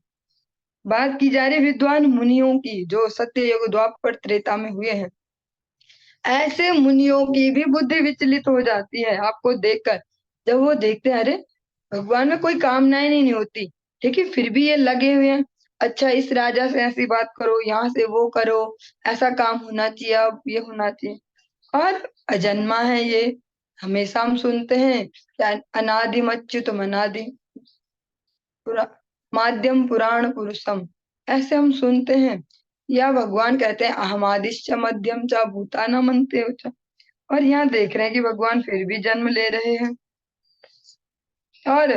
बात की जा रही विद्वान मुनियों की, जो सत्य युग द्वापर त्रेता में हुए हैं। ऐसे मुनियों की भी बुद्धि विचलित हो जाती है आपको देखकर। जब वो देखते हैं, अरे भगवान में कोई कामनाएं नहीं होती, ठीक है, फिर भी ये लगे हुए हैं। अच्छा, इस राजा से ऐसी बात करो, यहाँ से वो करो, ऐसा काम होना चाहिए, अब ये होना चाहिए। और अजन्मा है ये, हमेशा हम सुनते हैं क्या, अनादिम अच्युतम अनादि पुरा, माध्यम पुराण पुरुषम, ऐसे हम सुनते हैं। या भगवान कहते हैं अहमादिश्च मध्यम च भूतानाम अन्त्य च। और यहाँ देख रहे हैं कि भगवान फिर भी जन्म ले रहे हैं। और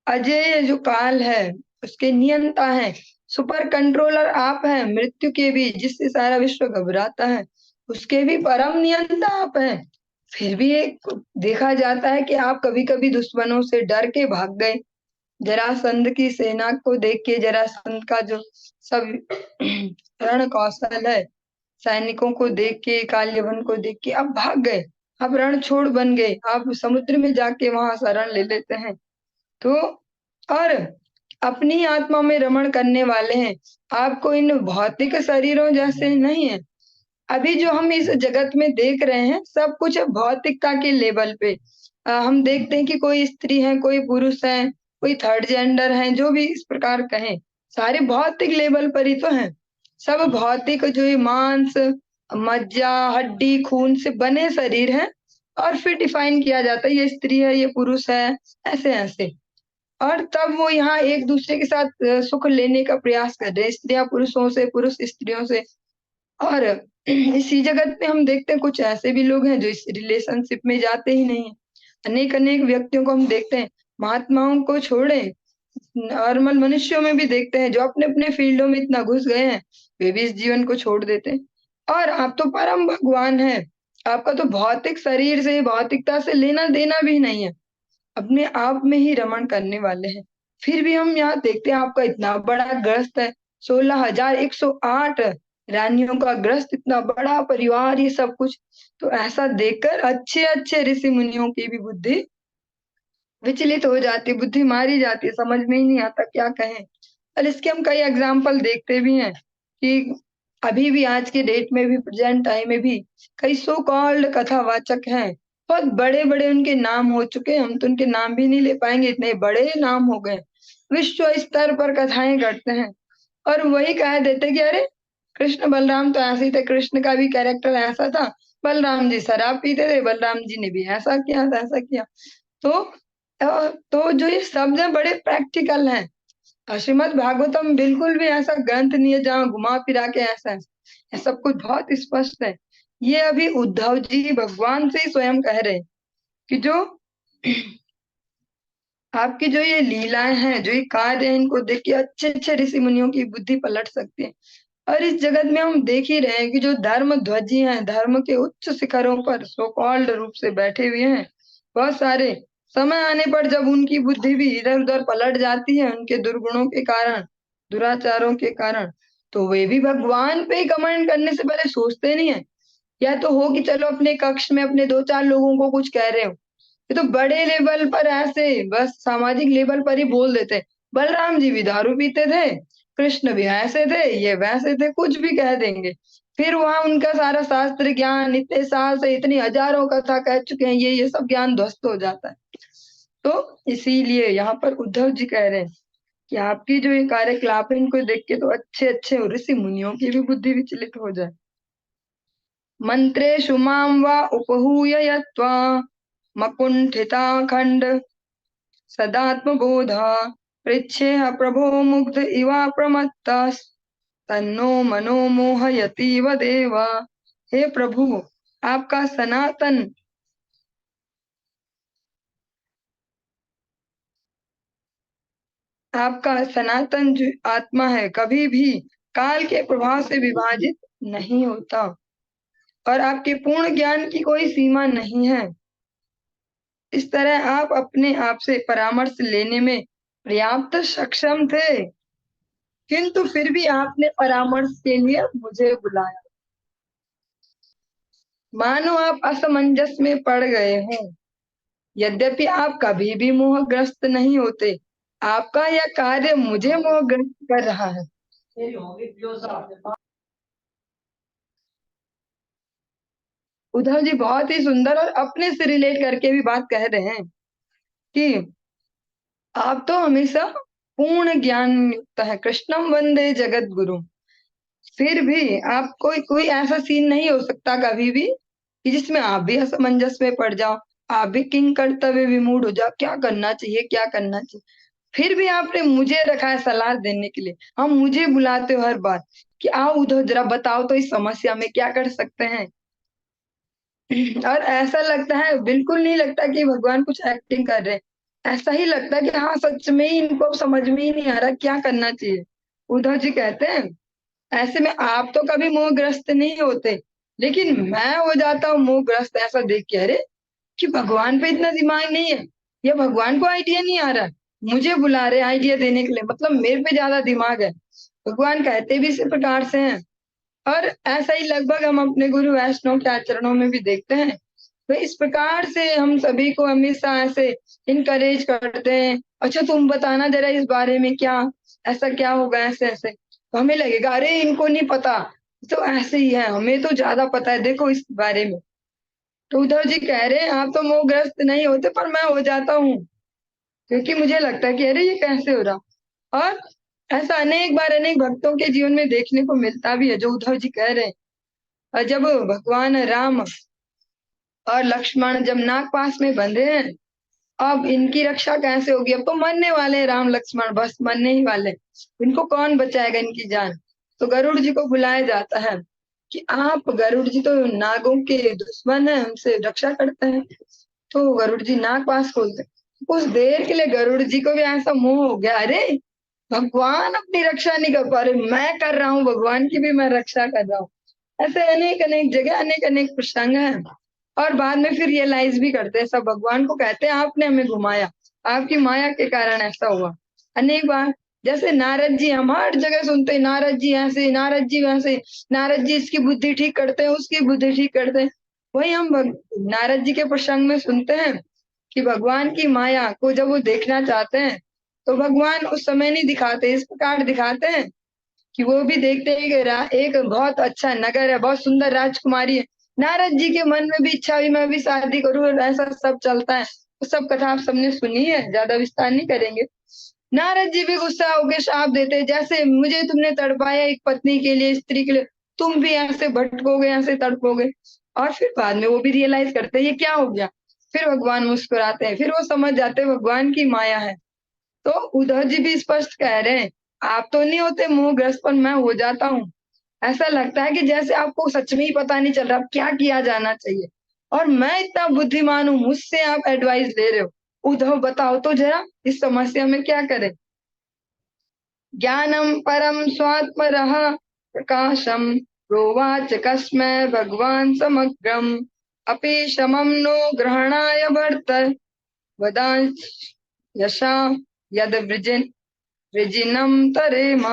अजय जो काल है उसके नियंता है, सुपर कंट्रोलर आप हैं, मृत्यु के भी, जिससे सारा विश्व घबराता है, उसके भी परम नियंता आप हैं। फिर भी एक देखा जाता है कि आप कभी कभी दुश्मनों से डर के भाग गए। जरासंध की सेना को देख के, जरासंध का जो सब रण कौशल है, सैनिकों को देख के, काल्यवन को देख के आप भाग गए, आप रणछोड़ बन गए, आप समुद्र में जाके वहां शरण ले लेते हैं। तो और अपनी आत्मा में रमण करने वाले हैं, आपको इन भौतिक शरीरों जैसे नहीं है। अभी जो हम इस जगत में देख रहे हैं सब कुछ भौतिकता के लेवल पे। हम देखते हैं कि कोई स्त्री है, कोई पुरुष है, कोई थर्ड जेंडर है, जो भी इस प्रकार कहें, सारे भौतिक लेवल पर ही तो हैं। सब भौतिक, जो ये मांस, मज्जा, हड्डी, खून से बने शरीर हैं, और फिर डिफाइन किया जाता है ये स्त्री है, ये पुरुष है, ऐसे ऐसे। और तब वो यहाँ एक दूसरे के साथ सुख लेने का प्रयास कर रहे हैं, स्त्रियां पुरुषों से, पुरुष स्त्रियों से। और इसी जगत में हम देखते हैं कुछ ऐसे भी लोग हैं जो इस रिलेशनशिप में जाते ही नहीं है। अनेक अनेक व्यक्तियों को हम देखते हैं, महात्माओं को छोड़े, नॉर्मल मनुष्यों में भी देखते हैं, जो अपने अपने फील्डों में इतना घुस गए हैं, वे भी इस जीवन को छोड़ देते हैं। और आप तो परम भगवान है, आपका तो भौतिक शरीर से, भौतिकता से लेना देना भी नहीं है, अपने आप में ही रमण करने वाले हैं। फिर भी हम यहाँ देखते हैं आपका इतना बड़ा ग्रस्त है, 16,108 रानियों का ग्रस्त, इतना बड़ा परिवार, ये सब कुछ। तो ऐसा देखकर अच्छे अच्छे ऋषि मुनियों की भी बुद्धि विचलित हो जाती है, बुद्धि मारी जाती है, समझ में ही नहीं आता क्या कहें। और इसके हम कई एग्जाम्पल देखते भी हैं कि अभी भी, आज के डेट में भी, प्रेजेंट टाइम में भी कई सो कॉल्ड कथावाचक हैं, बहुत बड़े बड़े उनके नाम हो चुके हैं, हम तो उनके नाम भी नहीं ले पाएंगे, इतने बड़े नाम हो गए, विश्व स्तर पर कथाएं करते हैं। और वही कह देते कि अरे कृष्ण बलराम तो ऐसे ही थे, कृष्ण का भी कैरेक्टर ऐसा था, बलराम जी शराब पीते थे, बलराम जी ने भी ऐसा किया था, ऐसा किया। तो तो जो ये शब्द है बड़े प्रैक्टिकल हैं। श्रीमद् भागवतम बिल्कुल भी ऐसा ग्रंथ नहीं है जहाँ घुमा फिरा के ऐसा है, ये सब कुछ बहुत स्पष्ट है। ये अभी उद्धव जी भगवान से ही स्वयं कह रहे हैं कि जो आपकी जो ये लीलाएं हैं, जो ये कार्य है, इनको देख के अच्छे अच्छे ऋषि मुनियों की बुद्धि पलट सकती है। और इस जगत में हम देख ही रहे हैं कि जो धर्म ध्वजी हैं, धर्म के उच्च शिखरों पर सो कॉल्ड रूप से बैठे हुए हैं बहुत सारे, समय आने पर जब उनकी बुद्धि भी इधर उधर पलट जाती है उनके दुर्गुणों के कारण, दुराचारों के कारण, तो वे भी भगवान पे ही कमेंट करने से पहले सोचते नहीं है। या तो हो कि चलो अपने कक्ष में अपने दो चार लोगों को कुछ कह रहे हो, ये तो बड़े लेवल पर ऐसे बस सामाजिक लेवल पर ही बोल देते, बलराम जी भी दारू पीते थे, कृष्ण भी ऐसे थे, ये वैसे थे, कुछ भी कह देंगे। फिर वहां उनका सारा शास्त्र ज्ञान, इतने साल से इतनी हजारों कथा कह चुके हैं, ये सब ज्ञान ध्वस्त हो जाता है। तो इसीलिए यहाँ पर उद्धव जी कह रहे हैं कि आपकी जो ये कार्यकलाप है, इनको देख के तो अच्छे अच्छे ऋषि मुनियों की भी बुद्धि विचलित हो जाए। मंत्रेषु मां वा उपहूय यत्त्वा मकुण्ठिताखण्ड सदात्मबोधा पृच्छेह प्रभो मुग्ध इवा प्रमत्तः तन्नो मनो मोहयतीव देवा। हे प्रभु, आपका सनातन, आपका सनातन जो आत्मा है, कभी भी काल के प्रभाव से विभाजित नहीं होता और आपके पूर्ण ज्ञान की कोई सीमा नहीं है। इस तरह आप अपने आप से परामर्श लेने में पर्याप्त सक्षम थे, किंतु फिर भी आपने परामर्श के लिए मुझे बुलाया। मानो आप असमंजस में पड़ गए हों। यद्यपि आप कभी भी मोहग्रस्त नहीं होते, आपका यह कार्य मुझे मोहग्रस्त कर रहा है। उद्धव जी बहुत ही सुंदर और अपने से रिलेट करके भी बात कह रहे हैं कि आप तो हमेशा पूर्ण ज्ञान युक्त है, कृष्णम वंदे जगत गुरु। फिर भी आप कोई कोई ऐसा सीन नहीं हो सकता कभी भी कि जिसमें आप भी असमंजस में पड़ जाओ, आप भी किंग कर्तव्य विमूढ़ हो जाओ, क्या करना चाहिए क्या करना चाहिए। फिर भी आपने मुझे रखा है सलाह देने के लिए, हम मुझे बुलाते हो हर बार कि आओ उद्धव जरा बताओ तो इस समस्या में क्या कर सकते हैं। और ऐसा लगता है, बिल्कुल नहीं लगता कि भगवान कुछ एक्टिंग कर रहे हैं। ऐसा ही लगता है कि हाँ सच में ही इनको अब समझ में ही नहीं आ रहा क्या करना चाहिए। उद्धव जी कहते हैं ऐसे में आप तो कभी मोहग्रस्त नहीं होते, लेकिन मैं हो जाता हूँ मोहग्रस्त ऐसा देख के। अरे कि भगवान पे इतना दिमाग नहीं है, या भगवान को आइडिया नहीं आ रहा, मुझे बुला रहे आइडिया देने के लिए, मतलब मेरे पे ज्यादा दिमाग है। भगवान कहते भी इसी प्रकार से हैं। और ऐसा ही लगभग हम अपने गुरु वैष्णव के आचरणों में भी देखते हैं। तो इस प्रकार से हम सभी को हमेशा ऐसे इनकरेज करते हैं, अच्छा तुम बताना जरा इस बारे में, क्या ऐसा क्या होगा ऐसे ऐसे, तो हमें लगेगा अरे इनको नहीं पता, तो ऐसे ही है, हमें तो ज्यादा पता है देखो इस बारे में। तो उद्धव जी कह रहे हैं आप तो मोहग्रस्त नहीं होते पर मैं हो जाता हूँ, क्योंकि मुझे लगता है कि अरे ये कैसे हो रहा। और ऐसा अनेक बार अनेक भक्तों के जीवन में देखने को मिलता भी है जो उद्धव जी कह रहे हैं। और जब भगवान राम और लक्ष्मण जब नागपाश में बंधे हैं, अब इनकी रक्षा कैसे होगी, अब तो मरने वाले हैं राम लक्ष्मण, बस मरने ही वाले, इनको कौन बचाएगा इनकी जान। तो गरुड़ जी को बुलाया जाता है कि आप, गरुड़ जी तो नागों के दुश्मन है, हमसे रक्षा करते हैं। तो गरुड़ जी नाग पास खोलते हैं। कुछ देर के लिए गरुड़ जी को भी ऐसा मोह हो गया, अरे भगवान अपनी रक्षा नहीं कर पा रहे, मैं कर रहा हूँ भगवान की भी मैं रक्षा कर रहा हूँ। ऐसे अनेक अनेक जगह अनेक अनेक प्रसंग हैं। और बाद में फिर रियलाइज भी करते हैं, सब भगवान को कहते हैं आपने हमें घुमाया, आपकी माया के कारण ऐसा हुआ। अनेक बार जैसे नारद जी, हम हर जगह सुनते हैं नारद जी ऐसे नारद जी वैसे, नारद जी इसकी बुद्धि ठीक करते हैं उसकी बुद्धि ठीक करते हैं। वही हम नारद जी के प्रसंग में सुनते हैं कि भगवान की माया को जब वो देखना चाहते हैं तो भगवान उस समय नहीं दिखाते, इस प्रकार दिखाते हैं कि वो भी देखते हैं कि एक बहुत अच्छा नगर है, बहुत सुंदर राजकुमारी है। नारद जी के मन में भी इच्छा हुई मैं भी शादी करूं, ऐसा सब चलता है। वो सब कथा आप सबने सुनी है, ज्यादा विस्तार नहीं करेंगे। नारद जी भी गुस्सा होकर शाप देते हैं, जैसे मुझे तुमने तड़पाया एक पत्नी के लिए, स्त्री के लिए, तुम भी ऐसे भटकोगे ऐसे तड़पोगे। और फिर बाद में वो भी रियलाइज करते हैं ये क्या हो गया। फिर भगवान मुस्कुराते हैं, फिर वो समझ जाते हैं भगवान की माया है। तो उद्धव जी भी स्पष्ट कह रहे हैं आप तो नहीं होते मोहग्रस्त पर मैं हो जाता हूँ। ऐसा लगता है कि जैसे आपको सच में ही पता नहीं चल रहा क्या किया जाना चाहिए, और मैं इतना बुद्धिमान हूँ, मुझसे आप एडवाइस ले रहे हो। उद्धव बताओ तो जरा इस समस्या में क्या करें। ज्ञानम परम स्वात्मरः प्रकाशम प्रोवाच कस्मै भगवान समग्रम अपि शमं नो ग्रहणाय वर्त वदांश यशा यद वृजिनम तरेम।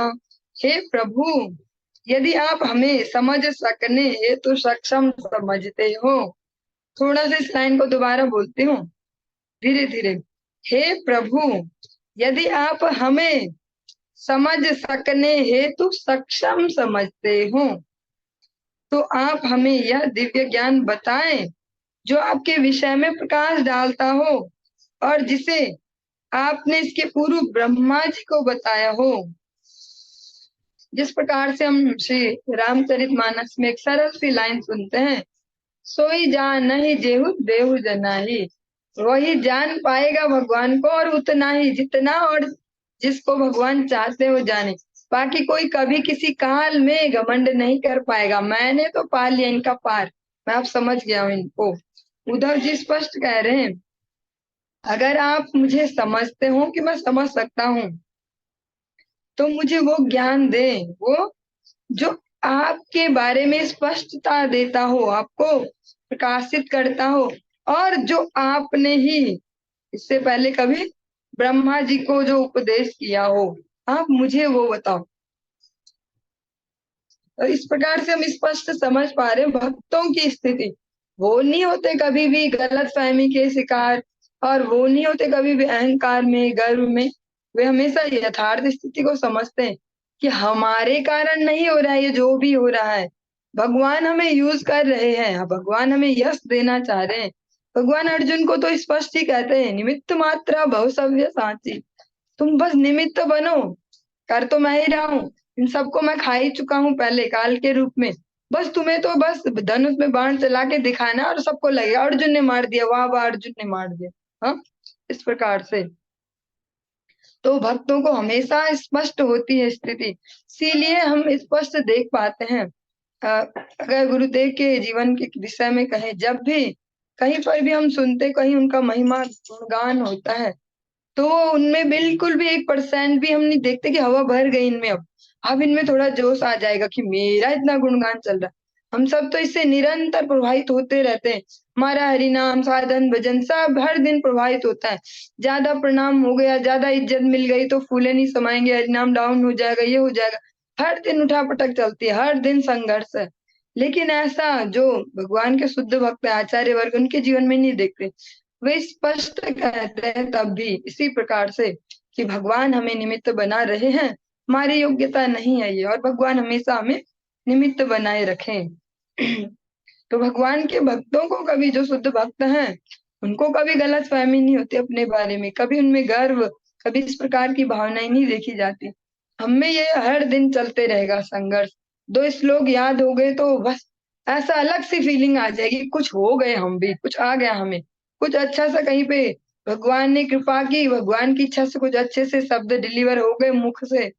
हे प्रभु, यदि आप हमें समझ सकने हेतु सक्षम समझते हो, थोड़ा सा इस लाइन को दोबारा बोलती हूँ धीरे धीरे। हे प्रभु, यदि आप हमें समझ सकने हेतु सक्षम समझते हो, तो आप हमें यह दिव्य ज्ञान बताएं जो आपके विषय में प्रकाश डालता हो और जिसे आपने इसके पूर्व ब्रह्मा जी को बताया हो। जिस प्रकार से हम श्री रामचरितमानस में एक सरल सी लाइन सुनते हैं, सोई जान नहीं जेहु देहु जनाही, वही जान पाएगा भगवान को और उतना ही जितना और जिसको भगवान चाहते हो जाने। बाकी कोई कभी किसी काल में घमंड नहीं कर पाएगा, मैंने तो पा लिया इनका पार, मैं आप समझ गया हूँ इनको। उद्धव जी स्पष्ट कह रहे हैं अगर आप मुझे समझते हो कि मैं समझ सकता हूँ तो मुझे वो ज्ञान दे, वो जो आपके बारे में स्पष्टता देता हो, आपको प्रकाशित करता हो, और जो आपने ही इससे पहले कभी ब्रह्मा जी को जो उपदेश किया हो, आप मुझे वो बताओ। तो इस प्रकार से हम स्पष्ट समझ पा रहे हैं भक्तों की स्थिति। वो नहीं होते कभी भी गलत फहमी के शिकार, और वो नहीं होते कभी भी अहंकार में, गर्व में। वे हमेशा यथार्थ स्थिति को समझते हैं कि हमारे कारण नहीं हो रहा है ये जो भी हो रहा है, भगवान हमें यूज कर रहे हैं, भगवान हमें यश देना चाह रहे हैं। भगवान अर्जुन को तो स्पष्ट ही कहते हैं, निमित्त मात्रा बहु सव्य साची। तुम बस निमित्त बनो, कर तो मैं ही रहा हूँ, इन सबको मैं खा ही चुका हूँ पहले काल के रूप में। बस तुम्हें तो बस धनुष में बाण चला के दिखाना और सबको लगेगा अर्जुन ने मार दिया, वाह वाह अर्जुन ने मार दिया। हाँ, इस प्रकार से तो भक्तों को हमेशा स्पष्ट होती है स्थिति, इसीलिए हम स्पष्ट देख पाते हैं। अगर गुरुदेव के जीवन के विषय में कहें, जब भी कहीं पर भी हम सुनते, कहीं उनका महिमा गुणगान होता है, तो उनमें बिल्कुल भी 1% भी हम नहीं देखते कि हवा भर गई इनमें। अब इनमें थोड़ा जोश आ जाएगा कि मेरा इतना गुणगान चल रहा है। हम सब तो इससे निरंतर प्रभावित होते रहते हैं। हमारा हरि नाम साधन भजन सब हर दिन प्रभावित होता है। ज्यादा प्रणाम हो गया, ज्यादा इज्जत मिल गई तो फूले नहीं समाएंगे, हरि नाम डाउन हो जाएगा, ये हो जाएगा। हर दिन उठापटक चलती है, हर दिन संघर्ष है। लेकिन ऐसा जो भगवान के शुद्ध भक्त है, आचार्य वर्ग, उनके जीवन में नहीं देखते। वे स्पष्ट कहते हैं तब भी इसी प्रकार से कि भगवान हमें निमित्त बना रहे हैं, हमारी योग्यता नहीं है ये, और भगवान हमेशा हमें निमित्त बनाए रखें। तो भगवान के भक्तों को कभी, जो शुद्ध भक्त हैं, उनको कभी गलत फहमी नहीं होती अपने बारे में, कभी उनमें गर्व, कभी इस प्रकार की भावनाएं नहीं देखी जाती। हमें ये हर दिन चलते रहेगा संघर्ष। 2 श्लोक याद हो गए तो बस ऐसा अलग सी फीलिंग आ जाएगी, कुछ हो गए हम भी, कुछ आ गया हमें, कुछ अच्छा सा कहीं पे भगवान ने कृपा की, भगवान की इच्छा से कुछ अच्छे से शब्द डिलीवर हो गए मुख से,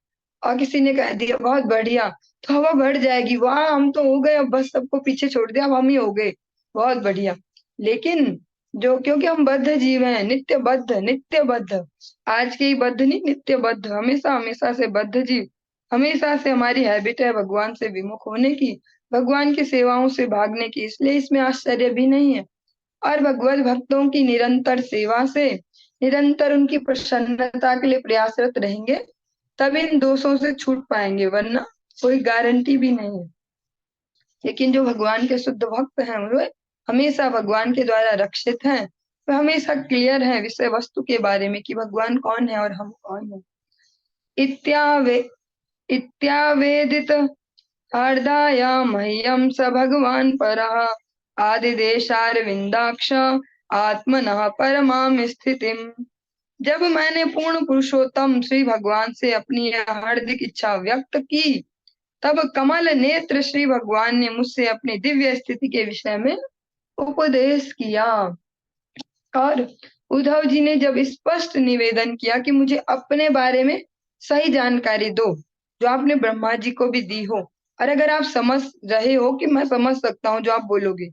और किसी ने कह दिया बहुत बढ़िया, तो हवा बढ़ जाएगी, वाह हम तो हो गए, अब बस सबको पीछे छोड़ दिया, अब हम ही हो गए, बहुत बढ़िया। लेकिन जो, क्योंकि हम बद्ध जीव हैं, नित्य बद्ध, नित्य बद्ध, आज के ही बद्ध नहीं, नित्य बद्ध, हमेशा हमेशा से बद्ध जीव, हमेशा से हमारी हैबिट है भगवान से विमुख होने की, भगवान की सेवाओं से भागने की, इसलिए इसमें आश्चर्य भी नहीं है। और भगवत भक्तों की निरंतर सेवा से, निरंतर उनकी प्रसन्नता के लिए प्रयासरत रहेंगे, तब इन दोषों से छूट पाएंगे, वरना कोई गारंटी भी नहीं है। लेकिन जो भगवान के शुद्ध भक्त हैं, वे हमेशा भगवान के द्वारा रक्षित हैं, वे हमेशा क्लियर हैं विषय वस्तु के बारे में कि भगवान कौन है और हम कौन है। इत्यावे इत्यावेदित हार्दाया मह्यम स भगवान परः आदिदेशारविंदाक्ष आत्मनः परमाम स्थितिम। जब मैंने पूर्ण पुरुषोत्तम श्री भगवान से अपनी यह हार्दिक इच्छा व्यक्त की, तब कमल नेत्र श्री भगवान ने मुझसे अपनी दिव्य स्थिति के विषय में उपदेश किया। और उद्धव जी ने जब स्पष्ट निवेदन किया कि मुझे अपने बारे में सही जानकारी दो, जो आपने ब्रह्मा जी को भी दी हो, और अगर आप समझ रहे हो कि मैं समझ सकता हूँ जो आप बोलोगे,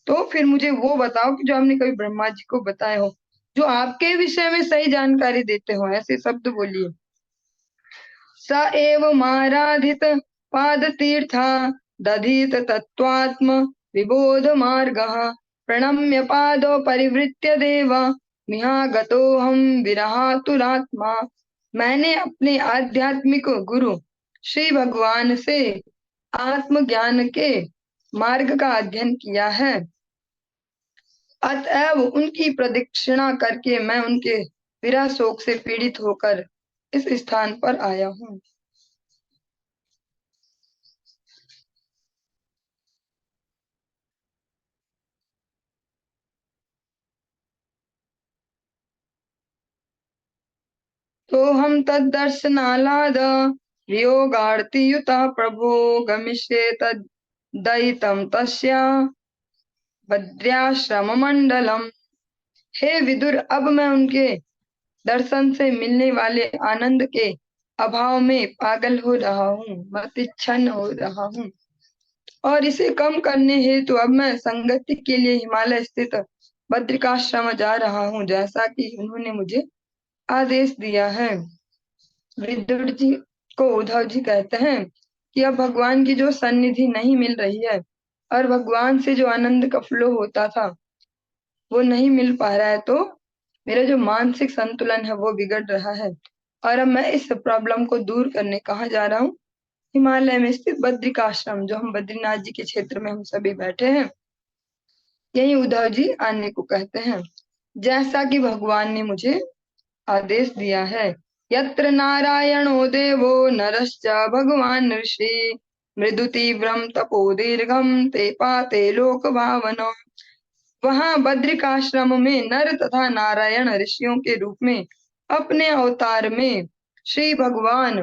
तो फिर मुझे वो बताओ कि जो आपने कभी ब्रह्मा जी को बताए हो, जो आपके विषय में सही जानकारी देते हो, ऐसे शब्द बोलिए। स एव माराधित पाद तीर्था दधीत तत्वात्म विबोध मार्गः प्रणम्य पादो परिवृत्य देव मिहागतोऽहं विरहातुरात्मा। मैंने अपने आध्यात्मिक गुरु श्री भगवान से आत्मज्ञान के मार्ग का अध्ययन किया है, अतएव उनकी प्रदक्षिणा करके मैं उनके विरह शोक से पीड़ित होकर इस स्थान पर आया हूँ। तो हम तद्दर्शनालाद वियोगार्तियुतः प्रभो गमिष्ये तद्दयितं तस्य भद्र्याश्रम मंडलम। हे विदुर, अब मैं उनके दर्शन से मिलने वाले आनंद के अभाव में पागल हो रहा हूँ, मतिच्छन्न हो रहा हूँ, और इसे कम करने हेतु अब मैं संगति के लिए हिमालय स्थित बद्रिकाश्रम जा रहा हूँ, जैसा कि उन्होंने मुझे आदेश दिया है। विदुर जी को उद्धव जी कहते हैं कि अब भगवान की जो सन्निधि नहीं मिल रही है और भगवान से जो आनंद का फ्लो होता था वो नहीं मिल पा रहा है, तो मेरा जो मानसिक संतुलन है वो बिगड़ रहा है। और अब मैं इस प्रॉब्लम को दूर करने कहाँ जा रहा हूँ? हिमालय में स्थित बद्रिकाश्रम, जो हम बद्रीनाथ जी के क्षेत्र में हम सभी बैठे हैं, यही उद्धव जी आने को कहते हैं, जैसा कि भगवान ने मुझे आदेश दिया है। यत्र नारायणो देवो नरश्च भगवान ऋषि मृदु तीव्रम तपो दीर्घम ते पाते लोक भावनो। वहां बद्रिकाश्रम में नर तथा नारायण ऋषियों के रूप में अपने अवतार में श्री भगवान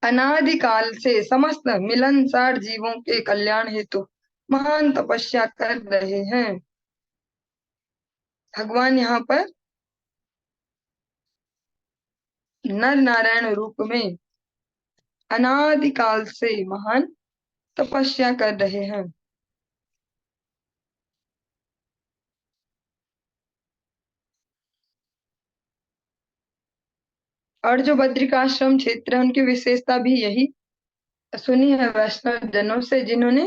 अनादिकाल से समस्त मिलनसार जीवों के कल्याण हेतु महान तपस्या कर रहे हैं। भगवान यहाँ पर नर नारायण रूप में अनादिकाल से महान तपस्या कर रहे हैं। और जो बद्रिकाश्रम क्षेत्र है उनकी विशेषता भी यही सुनी है वैष्णव जनों से जिन्होंने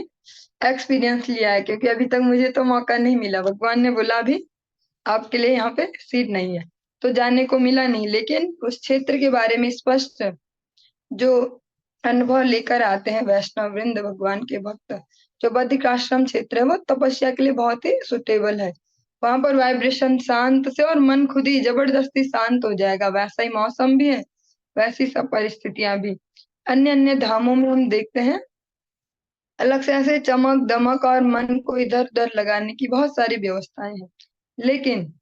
एक्सपीरियंस लिया है, क्योंकि अभी तक मुझे तो मौका नहीं मिला। भगवान ने बोला भी आपके लिए यहाँ पे सीट नहीं है, तो जाने को मिला नहीं, लेकिन उस क्षेत्र के बारे में स्पष्ट जो अनुभव लेकर आते हैं वैष्णव वृंद भगवान के भक्त, जो बद्रिकाश्रम क्षेत्र है वो तपस्या के लिए बहुत ही सुटेबल है। वहां पर वाइब्रेशन शांत से और मन खुद ही जबरदस्ती शांत हो जाएगा, वैसा ही मौसम भी है, वैसी सब परिस्थितियां भी। अन्य अन्य धामों में हम देखते हैं अलग से ऐसे चमक दमक और मन को इधर उधर लगाने की बहुत सारी व्यवस्थाएं हैं, लेकिन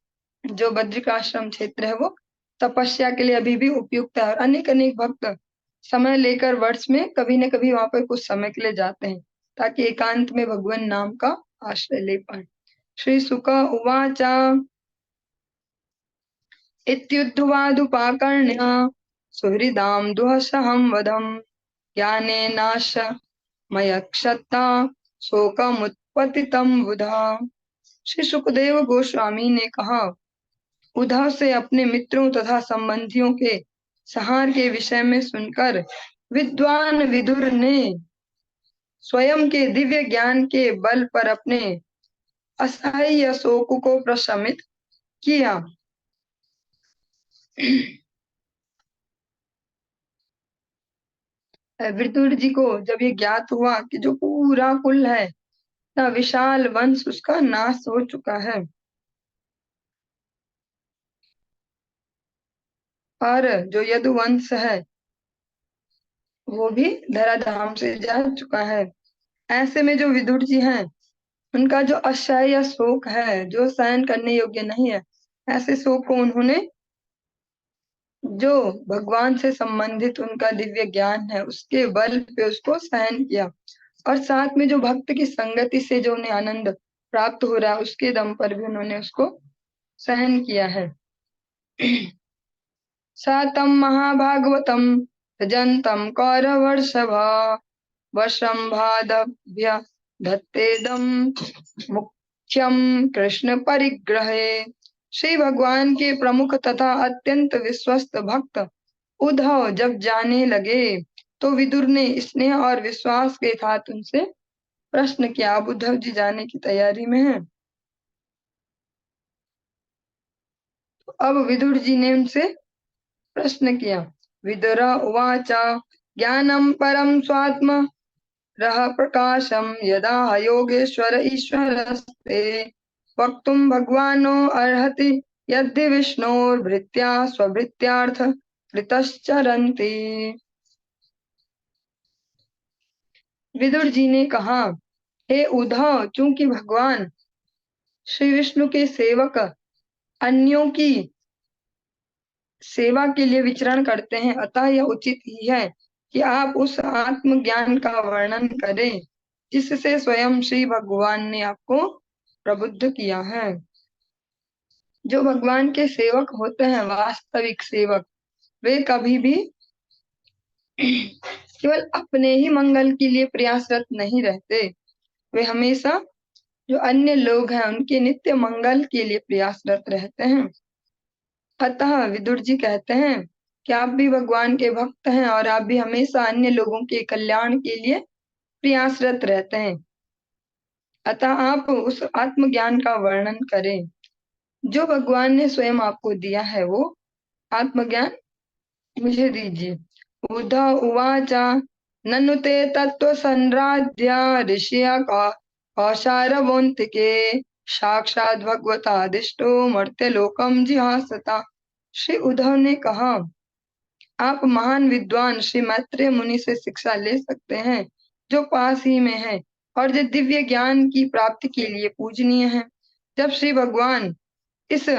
जो बद्रिकाश्रम क्षेत्र है वो तपस्या के लिए अभी भी उपयुक्त है। और अनेक अनेक भक्त समय लेकर वर्ष में कभी न कभी वहां पर कुछ समय के लिए जाते हैं, ताकि एकांत में भगवान नाम का आश्रय ले पाए। श्री सुक उवाच इत्युद्ध्वादुपाकर्ण्य सुहृदां दुःसहं वदम् ज्ञानेनाश मयक्षता शोकमुत्पतितं बुधा। श्री सुखदेव गोस्वामी ने कहा, उद्धव से अपने मित्रों तथा संबंधियों के संहार के विषय में सुनकर विद्वान विदुर ने स्वयं के दिव्य ज्ञान के बल पर अपने असह्य शोक को प्रशमित किया। विदुर जी को जब ये ज्ञात हुआ कि जो पूरा कुल है ना विशाल वंश उसका नाश हो चुका है और जो यदुवंश है वो भी धराधाम से जा चुका है, ऐसे में जो विदुर जी हैं उनका जो असह्य शोक है जो सहन करने योग्य नहीं है, ऐसे शोक को उन्होंने जो भगवान से संबंधित उनका दिव्य ज्ञान है उसके बल पे उसको सहन किया। और साथ में जो भक्त की संगति से जो उन्हें आनंद प्राप्त हो रहा है उसके दम पर भी उन्होंने उसको सहन किया है। सातम महाभागवतम भजंतम कौरवर्षभा वशंभादभ्य धत्तेदम मुख्यम कृष्ण परिग्रहे। श्री भगवान के प्रमुख तथा अत्यंत विश्वस्त भक्त उद्धव जब जाने लगे तो विदुर ने स्नेह और विश्वास के साथ उनसे प्रश्न किया। अब उद्धव जी जाने की तैयारी में हैं, तो अब विदुर जी ने उनसे प्रश्न किया। विदुर उवाच ज्ञानम परम स्वात्म रह प्रकाशम यदा योगेश्वर ईश्वरस्ते वक्तुम भगवानो अर्हति यद्य विष्णोर्भृत्या स्वभृत्यार्थ कृतश्चरन्ति। विदुर जी ने कहा, हे उद्धव, चूंकि भगवान श्री विष्णु के सेवक अन्यों की सेवा के लिए विचरण करते हैं, अतः यह उचित ही है कि आप उस आत्मज्ञान का वर्णन करें जिससे स्वयं श्री भगवान ने आपको प्रबुद्ध किया है। जो भगवान के सेवक होते हैं, वास्तविक सेवक, वे कभी भी केवल अपने ही मंगल के लिए प्रयासरत नहीं रहते, वे हमेशा जो अन्य लोग हैं उनके नित्य मंगल के लिए प्रयासरत रहते हैं। अतः विदुर जी कहते हैं कि आप भी भगवान के भक्त हैं और आप भी हमेशा अन्य लोगों के कल्याण के लिए प्रयासरत रहते हैं। अतः आप उस आत्मज्ञान का वर्णन करें जो भगवान ने स्वयं आपको दिया है, वो आत्मज्ञान मुझे दीजिए। उद्धव उवाच ननु ते तत्व संराध्य ऋषिया कौशारवोन्तिके साक्षात भगवतादिष्टो मर्त्यलोकम जिहासता। श्री उद्धव ने कहा, आप महान विद्वान श्री मैत्रेय मुनि से शिक्षा ले सकते हैं जो पास ही में है और जो दिव्य ज्ञान की प्राप्ति के लिए पूजनीय है। जब श्री भगवान इस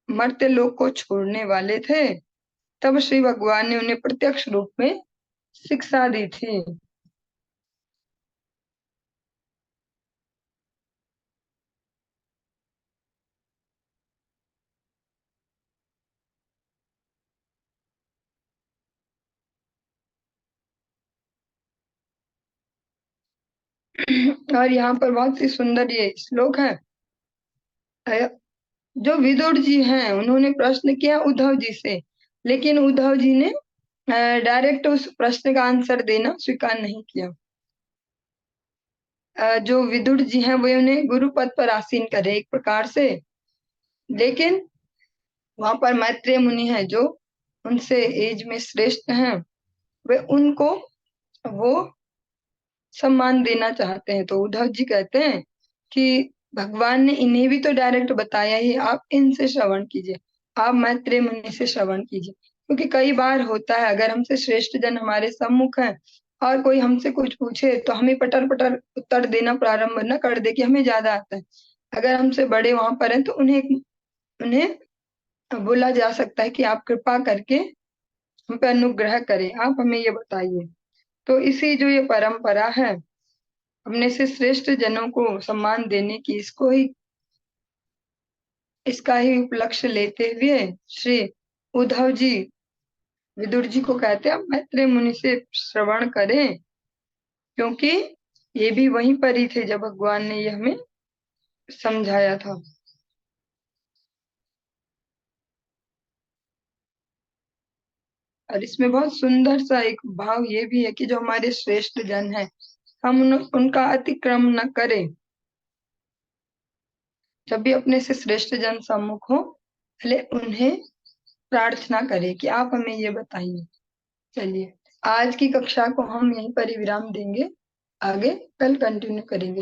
मर्त्य लोक को छोड़ने वाले थे, तब श्री भगवान ने उन्हें प्रत्यक्ष रूप में शिक्षा दी थी। और यहाँ पर बहुत ही सुंदर ये श्लोक है। जो विदुर जी हैं उन्होंने प्रश्न किया उद्धव जी से, लेकिन उद्धव जी ने डायरेक्ट उस प्रश्न का आंसर देना स्वीकार नहीं किया। जो विदुर जी हैं वे उन्हें गुरु पद पर आसीन करे एक प्रकार से, लेकिन वहां पर मैत्रेय मुनि है जो उनसे एज में श्रेष्ठ हैं, वे उनको वो सम्मान देना चाहते हैं। तो उद्धव जी कहते हैं कि भगवान ने इन्हें भी तो डायरेक्ट बताया ही, आप इनसे श्रवण कीजिए, आप मैत्रेय मुनि से श्रवण कीजिए। क्योंकि कई बार होता है अगर हमसे श्रेष्ठ जन हमारे सम्मुख है और कोई हमसे कुछ पूछे तो हमें पटर पटर उत्तर देना प्रारंभ न कर दे कि हमें ज्यादा आता है। अगर हमसे बड़े वहां पर हैं तो उन्हें उन्हें बोला जा सकता है कि आप कृपा करके हम पे अनुग्रह करें, आप हमें ये बताइए। तो इसी जो ये परंपरा है अपने से श्रेष्ठ जनों को सम्मान देने की, इसका ही उपलक्ष्य लेते हुए श्री उद्धव जी विदुर जी को कहते हैं आप मैत्रेय मुनि से श्रवण करें, क्योंकि ये भी वहीं पर ही थे जब भगवान ने ये हमें समझाया था। और इसमें बहुत सुंदर सा एक भाव ये भी है कि जो हमारे श्रेष्ठ जन हैं हम उनका अतिक्रम न करें। जब भी अपने से श्रेष्ठ जन सम्मुख हो, पहले उन्हें प्रार्थना करें कि आप हमें ये बताइए। चलिए, आज की कक्षा को हम यहीं पर ही विराम देंगे, आगे कल कंटिन्यू करेंगे।